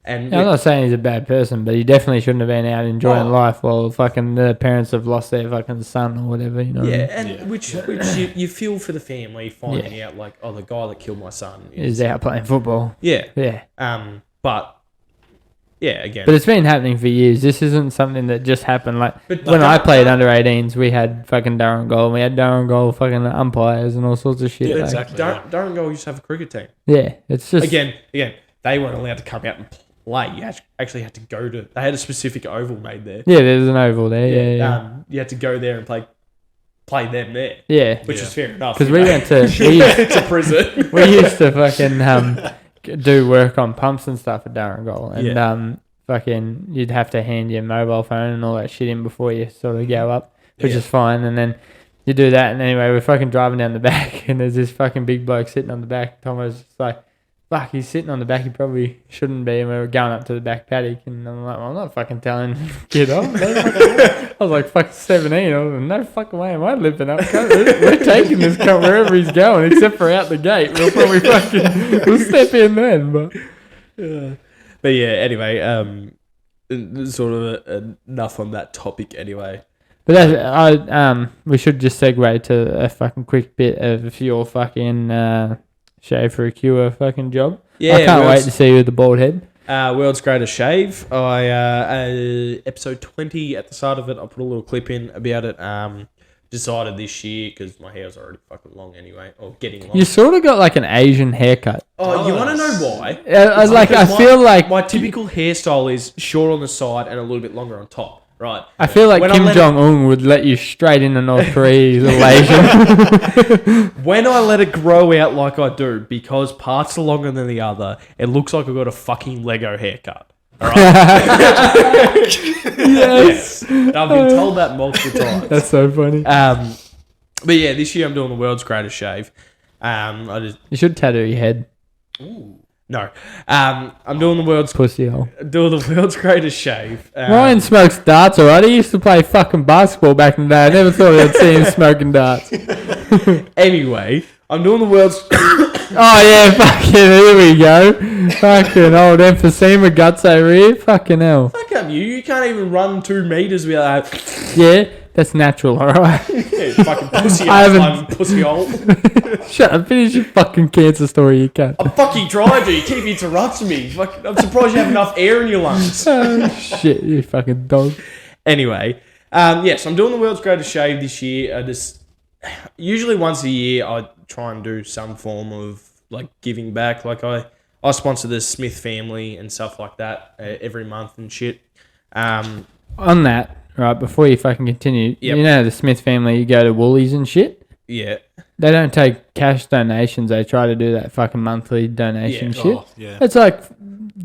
And I'm not saying he's a bad person, but he definitely shouldn't have been out enjoying life while fucking the parents have lost their fucking son or whatever, you know. yeah, and which you feel for the family finding out, like, oh, the guy that killed my son Is out playing football. yeah. Yeah. Yeah, again. But it's been happening for years. This isn't something that just happened. Like, But when I played under 18s, we had fucking Darren Goal. We had Darren Goal fucking umpires and all sorts of shit. Yeah, like, exactly. Darren Goal used to have a cricket team. Yeah, it's just... Again, they weren't allowed to come out and play. You actually had to go to... They had a specific oval made there. Yeah, there's an oval there. Yeah. You had to go there and play them there. Yeah. Which is fair enough. Because we went to... to prison. We used to fucking do work on pumps and stuff at Darren Goal. And fucking you'd have to hand your mobile phone and all that shit in before you sort of go up, which is fine. And then you do that, and anyway, we're fucking driving down the back, and there's this fucking big bloke sitting on the back. Tom was just like, fuck, he's sitting on the back, he probably shouldn't be. And we were going up to the back paddock, and I'm like, well, I'm not fucking telling him to get off. I was like fucking 17. I was like, no fucking way am I limping up. We're taking this cunt wherever he's going, except for out the gate. We'll probably we'll step in then. But yeah, anyway, sort of enough on that topic anyway. But we should just segue to a fucking quick bit of your fucking shave for a cure fucking job. Yeah, I can't wait to see you with the bald head. World's Greatest Shave. I episode 20 at the start of it. I put a little clip in about it. Decided this year because my hair's already fucking long anyway, or getting long. You sort of got like an Asian haircut. Oh, you want to know why? I feel like my typical hairstyle is short on the side and a little bit longer on top. Right. I feel like Kim Jong Un would let you straight into North Korea, little Asian. When I let it grow out like I do, because parts are longer than the other, it looks like I've got a fucking Lego haircut. All right. Yes. Yeah. I've been told that multiple times. That's so funny. But yeah, this year I'm doing the World's Greatest Shave. You should tattoo your head. Ooh. No. I'm doing the world's Pussy hole. Greatest shave. Ryan smokes darts, alright? He used to play fucking basketball back in the day. I never thought I'd see him smoking darts. Anyway, I'm doing the world's... Oh yeah, fucking here we go. Fucking old emphysema guts over here. Fucking hell. Fuck up you. You can't even run 2 meters without... Yeah, that's natural, alright? Yeah, fucking pussy I hole. haven't- Pussy hole. Shut up, finish your fucking cancer story, you cunt. I'm fucking trying to. You keep interrupting me. Fucking, I'm surprised you have enough air in your lungs. Oh shit, you fucking dog. Anyway, yes, I'm doing the World's Greatest Shave this year. Usually once a year, I try and do some form of like giving back. Like I sponsor the Smith family and stuff like that every month and shit. On that, right, before you fucking continue, Yep. you know the Smith family, you go to Woolies and shit? Yeah. They don't take cash donations. They try to do that fucking monthly donation Yeah. shit. Oh, yeah. It's like,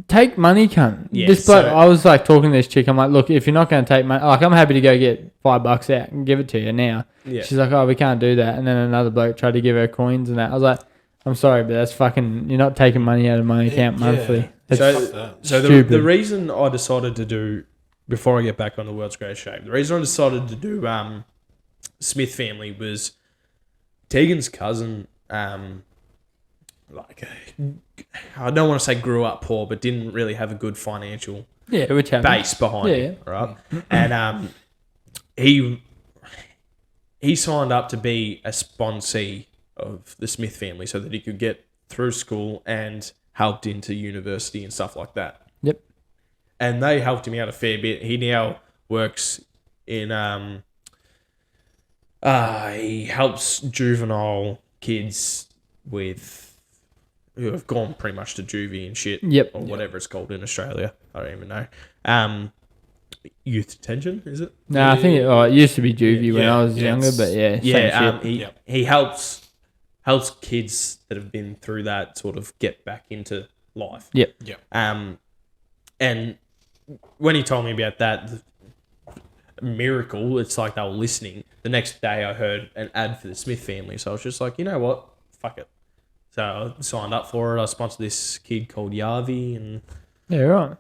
take money, cunt. Yeah, This bloke, so- I was like talking to this chick. I'm like, look, if you're not going to take money, like I'm happy to go get $5 out and give it to you now. Yeah. She's like, oh, we can't do that. And then another bloke tried to give her coins and that. I was like, I'm sorry, but that's fucking, you're not taking money out of my account Yeah. monthly. That's Fuck that. So stupid. the reason I decided to do, before I get back on the World's Greatest Shave, the reason I decided to do Smith family was Tegan's cousin, like, I don't want to say grew up poor, but didn't really have a good financial yeah, which happens. base behind it, right? And he signed up to be a sponsee of the Smith family so that he could get through school and helped into university and stuff like that. Yep. And they helped him out a fair bit. He now works in he helps juvenile kids who have gone pretty much to juvie and shit. Yep. Or whatever it's called in Australia. I don't even know. Youth detention, is it? No, I think it used to be juvie when Yeah, I was yeah, younger, but yeah, same shit. He helps kids that have been through that sort of get back into life. Yep. And when he told me about that miracle, it's like they were listening. The next day I heard an ad for the Smith family, so I was just like, you know what, fuck it. So I signed up for it. I sponsored this kid called Yavi, and Yeah, right.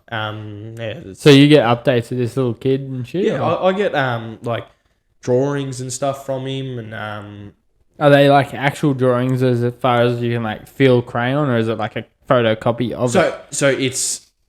So So you get updates of this little kid and shit? yeah, or- I get like drawings and stuff from him, and Are they like actual drawings as far as you can like feel crayon, or is it like a photocopy of it? so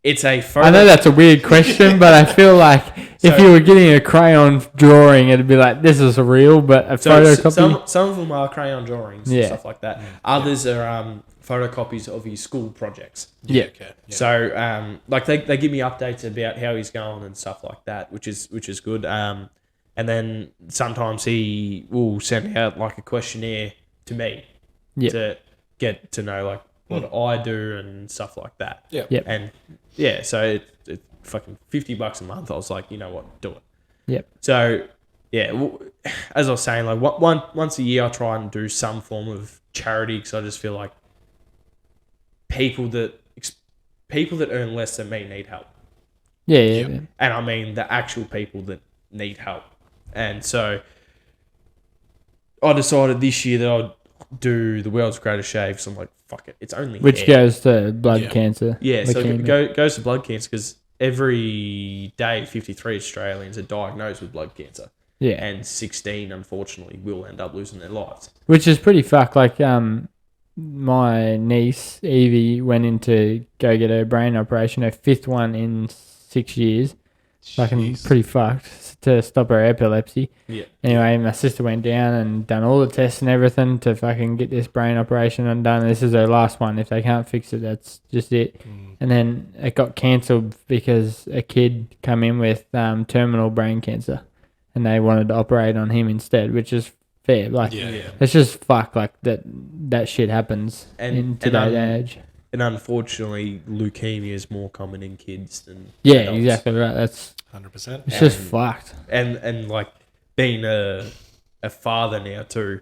it's a photo. I know that's a weird question, but I feel like if So- you were getting a crayon drawing, it'd be like, this is real, but a photocopy. Some of them are crayon drawings Yeah. and stuff like that. Others are photocopies of his school projects. Yeah. Okay. Yeah. So like they give me updates about how he's going and stuff like that, which is good. And then sometimes he will send out like a questionnaire to me Yeah. to get to know like what I do and stuff like that. Yeah. Yep. And yeah, so it's fucking $50 a month. I was like, you know what, do it. Yep. So yeah, as I was saying, like once a year I try and do some form of charity because I just feel like people that earn less than me need help. Yeah, yeah. Yep. Yeah. And I mean the actual people that need help. And so I decided this year that I'd do the World's Greatest Shave. So I'm like, fuck it. It's only Which hair. goes to blood Yeah. cancer. Yeah, so leukemia. it goes to blood cancer because every day 53 Australians are diagnosed with blood cancer. Yeah. And 16, unfortunately, will end up losing their lives. Which is pretty fucked. Like, my niece, Evie, went in to go get her brain operation, her 5th one in 6 years. fucking Jeez. pretty fucked to stop her epilepsy. Yeah. Anyway, my sister went down and done all the tests and everything to fucking get this brain operation undone. This is her last one. If they can't fix it, that's just it. And then it got cancelled because a kid come in with terminal brain cancer, and they wanted to operate on him instead, which is fair. Like, it's just fuck. Like that shit happens in today's age. And unfortunately, leukemia is more common in kids than Yeah, adults. exactly right. That's 100%. it's just fucked. And like being a father now too,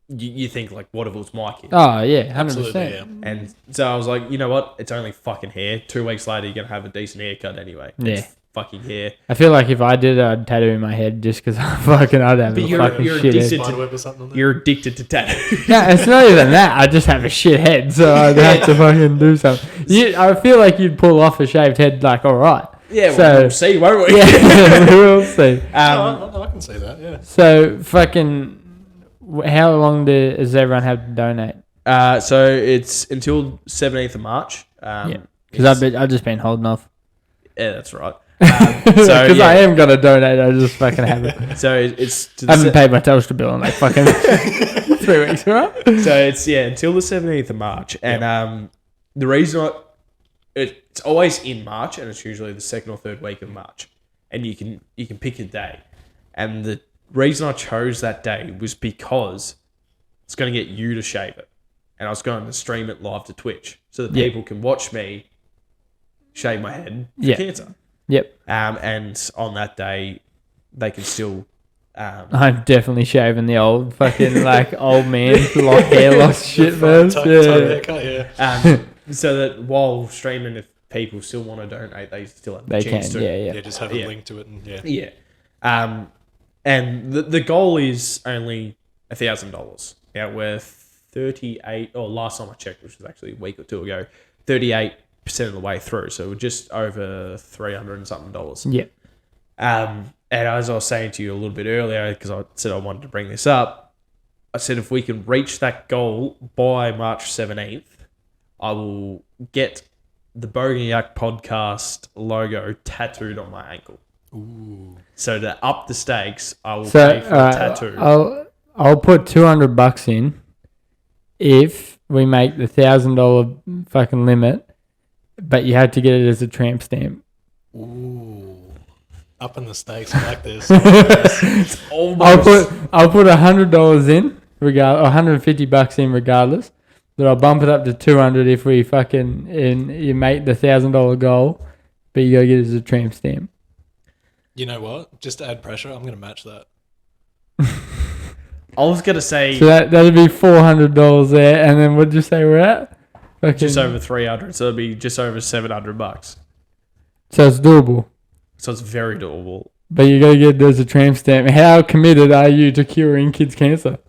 you think like, what if it was my kid? Oh yeah, 100%. Absolutely, yeah. And so I was like, you know what? It's only fucking hair. 2 weeks later, you're gonna have a decent haircut anyway. Yeah. It's fucking hair. I feel like if I did it, I'd tattoo in my head just because I'd have But a you're fucking shit head. addicted Spiderweb or something on there. You're addicted to tattoos. No, it's not even that. I just have a shit head, so I'd have to fucking do something. I feel like you'd pull off a shaved head, like, all right. Yeah, So- we'll see, won't we? Yeah, we'll see. I can say that, yeah. So, fucking, how long does everyone have to donate? So it's until 17th of March. Because I've just been holding off. Yeah, that's right. Because So yeah, I am going to donate, I just fucking haven't. so it's to I the haven't paid my Telstra bill in like fucking 3 weeks, right? so it's until the 17th of March, and the reason it's always in March, and it's usually the second or third week of March, and you can pick a day, and the reason I chose that day was because it's going to get you to shave it, and I was going to stream it live to Twitch so that people can watch me shave my head for cancer. Yep. And on that day, they can still. I'm definitely shaving the old fucking like old man hair loss shit first. Type Yeah. haircut, yeah. So that while streaming, if people still want to donate, they still have the They chance can, to. yeah. Just have a link to it and Yeah. And the goal is only $1,000. Now we're 38, or last time I checked, which was actually a week or two ago, 38% of the way through. So we're just over $300 and something. Yeah. And as I was saying to you a little bit earlier, because I said I wanted to bring this up, I said if we can reach that goal by March 17th, I will get the Bogan Yack podcast logo tattooed on my ankle. Ooh. So to up the stakes, I will So pay for a tattoo. I'll put $200 in if we make the $1,000 fucking limit, but you have to get it as a tramp stamp. Ooh. Up in the stakes, I like this. I'll put $100 in, $150 in regardless. But I'll bump it up to $200 if we fucking you make the $1,000 goal, but you gotta get it as a tramp stamp. You know what? Just to add pressure, I'm going to match that. I was going to say So that'd be $400 there, and then what'd you say we're at? Fucking, just over 300, so it'll be just over $700. so it's doable, So it's very doable. but you gotta get it as a tramp stamp. How committed are you to curing kids' cancer?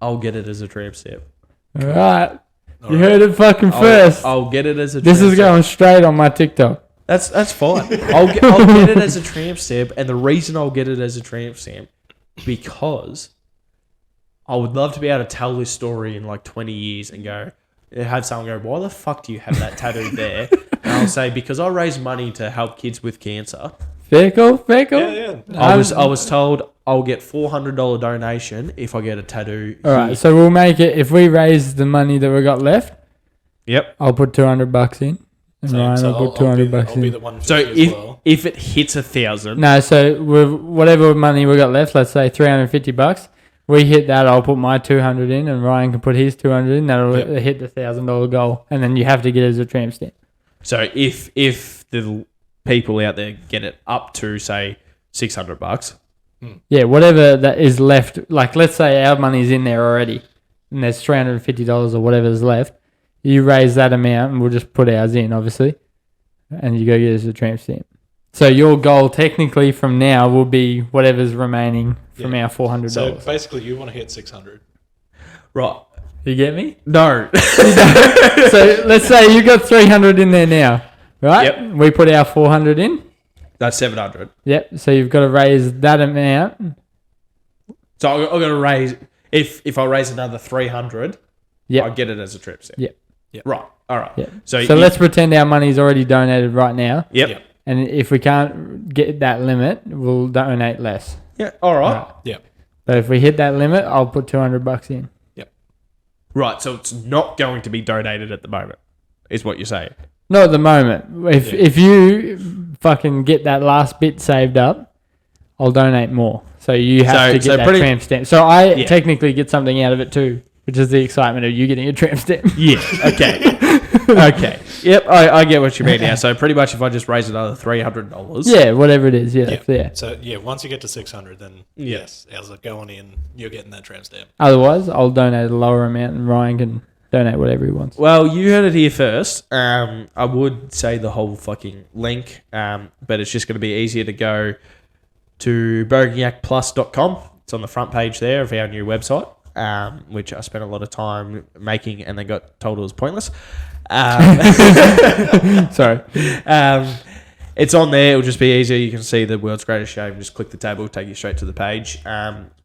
I'll get it as a tramp stamp. All right, All you right. heard it fucking first. I'll get it as a This tramp is stamp. going straight on my TikTok. That's fine. I'll get it as a tramp stamp, and the reason I'll get it as a tramp stamp because I would love to be able to tell this story in like 20 years and have someone go, "Why the fuck do you have that tattooed there?" And I'll say, "Because I raise money to help kids with cancer." Fair call. Yeah. I was told I'll get $400 donation if I get a tattoo. All right, so we'll make it if we raise the money that we got left. Yep. I'll put $200 in, and Ryan So will put $200 I'll be in. the one So as well. if it hits 1,000, No, so with whatever money we got left, let's say $350. We hit that. I'll put my 200 in, and Ryan can put his 200 in. That'll hit the $1,000 goal, and then you have to get it as a tramp stamp. so if the people out there get it up to say $600, Yeah, whatever that is left. Like, let's say our money's in there already, and there's $350 or whatever's left. You raise that amount, and we'll just put ours in, obviously, and you go get it as a tramp stamp. So your goal, technically, from now will be whatever's remaining from our $400. So basically, you want to hit 600. right? You get me? No. So let's say you got 300 in there now, right? Yep. We put our 400 in. That's 700. Yep. So you've got to raise that amount. So I'm going to raise if I raise another 300, Yep. I get it as a trip stamp. Yep. Yep. Right. All right. Yep. So So let's pretend our money's already donated right now, Yep. Yep. And if we can't get that limit, we'll donate less. Yeah. All right. Right. Yeah. But if we hit that limit, I'll put $200 in. Right. So it's not going to be donated at the moment, is what you're saying. Not at the moment. If you fucking get that last bit saved up, I'll donate more. So you have to get that tramp stamp. So I technically get something out of it too, which is the excitement of you getting a tramp stamp. Yeah. Okay. Okay. Yep. I get what you mean now. So pretty much if I just raise another $300. Yeah, whatever it is. Yeah. So once you get to 600, then yes, as a going in, you're getting that tramp stamp. Otherwise, I'll donate a lower amount, and Ryan can donate whatever he wants. Well, you heard it here first. I would say the whole fucking link, but it's just going to be easier to go to boganyackplus.com. It's on the front page there of our new website, which I spent a lot of time making and then got told it was pointless. Sorry. It's on there. It'll just be easier. You can see the world's greatest shame. Just click the tab. It'll take you straight to the page.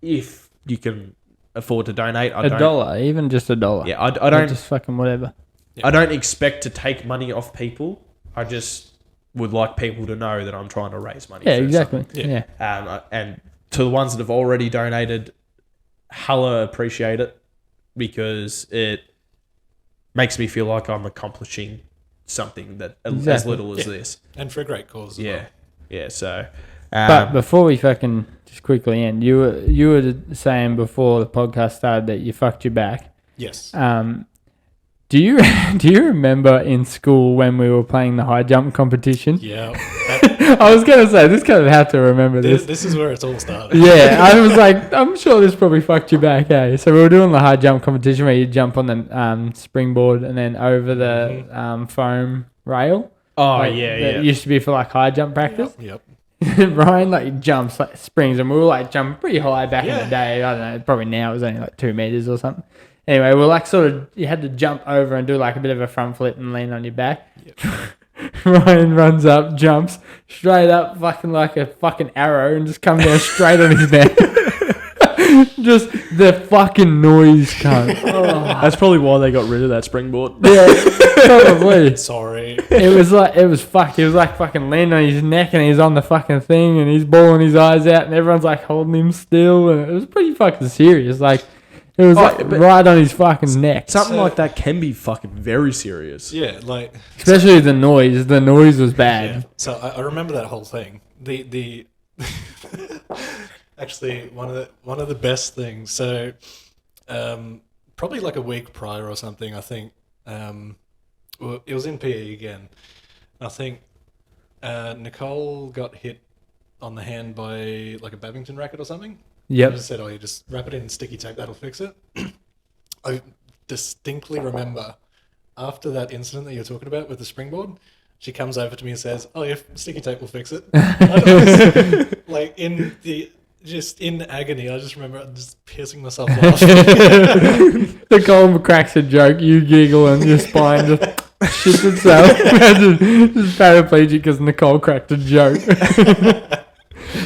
If you can afford to donate, $1, even just $1. Yeah, I don't just fucking whatever. I don't expect to take money off people. I just would like people to know that I'm trying to raise money. Yeah, for exactly. something. Yeah. And to the ones that have already donated, hella appreciate it because it makes me feel like I'm accomplishing something that as little as this. And for a great cause as well. Yeah, so... but before we fucking just quickly end, you were saying before the podcast started that you fucked your back. Yes. Do you remember in school when we were playing the high jump competition? Yeah. I was gonna say this kind of have to remember this. This is where it's all started. Yeah, I was like, I'm sure this probably fucked you back, hey. So we were doing the high jump competition where you jump on the springboard and then over the foam rail. Oh, like, It used to be for like high jump practice. Yep. Ryan like jumps like springs, and we were like jumping pretty high back in the day. I don't know, probably now it was only like 2 meters or something. Anyway, we're like you had to jump over and do like a bit of a front flip and lean on your back. Yep. Ryan runs up, jumps straight up, fucking like a fucking arrow, and just comes down straight on his neck. Just the fucking noise, cunt. Oh. That's probably why they got rid of that springboard. Yeah, probably. Sorry. It was fucked. He was like fucking leaning on his neck, and he's on the fucking thing, and he's bawling his eyes out, and everyone's like holding him still, and it was pretty fucking serious. Like, it was right on his fucking neck. Something like that can be fucking very serious. Yeah, like... Especially the noise. The noise was bad. Yeah. So I remember that whole thing. The actually one of the best things. So probably like a week prior or something, I think. Well, it was in PE again. I think Nicole got hit on the hand by like a badminton racket or something. Yep. I just said, you just wrap it in sticky tape, that'll fix it. I distinctly remember after that incident that you're talking about with the springboard, she comes over to me and says, yeah, sticky tape will fix it. Like in agony, I just remember just pissing myself off. Nicole cracks a joke, you giggle, and your spine just shits itself. Just paraplegic because Nicole cracked a joke.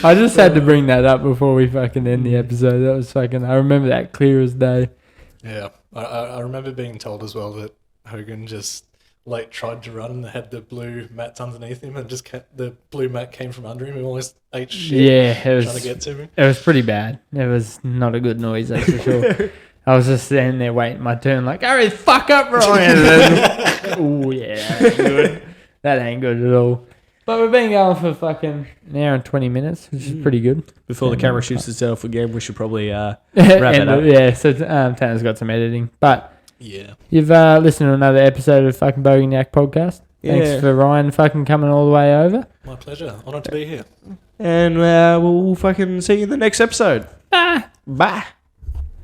I just had to bring that up before we fucking end the episode. That was fucking... I remember that clear as day. Yeah. I remember being told as well that Hogan just like tried to run and had the blue mats underneath him and just the blue mat came from under him and almost ate shit. Yeah, it was trying to get to me. It was pretty bad. It was not a good noise, that's for sure. I was just standing there waiting my turn, like, hurry the fuck up, Ryan. Oh yeah, good. That ain't good at all. But we've been going for fucking an hour and 20 minutes, which is pretty good. Before the camera shoots itself again, we should probably wrap it up. Yeah, so Tanner's got some editing. But yeah, you've listened to another episode of fucking Bogan Yack podcast. Yeah. Thanks for Ryan fucking coming all the way over. My pleasure. Honoured to be here. And we'll fucking see you in the next episode. Bye. Bye.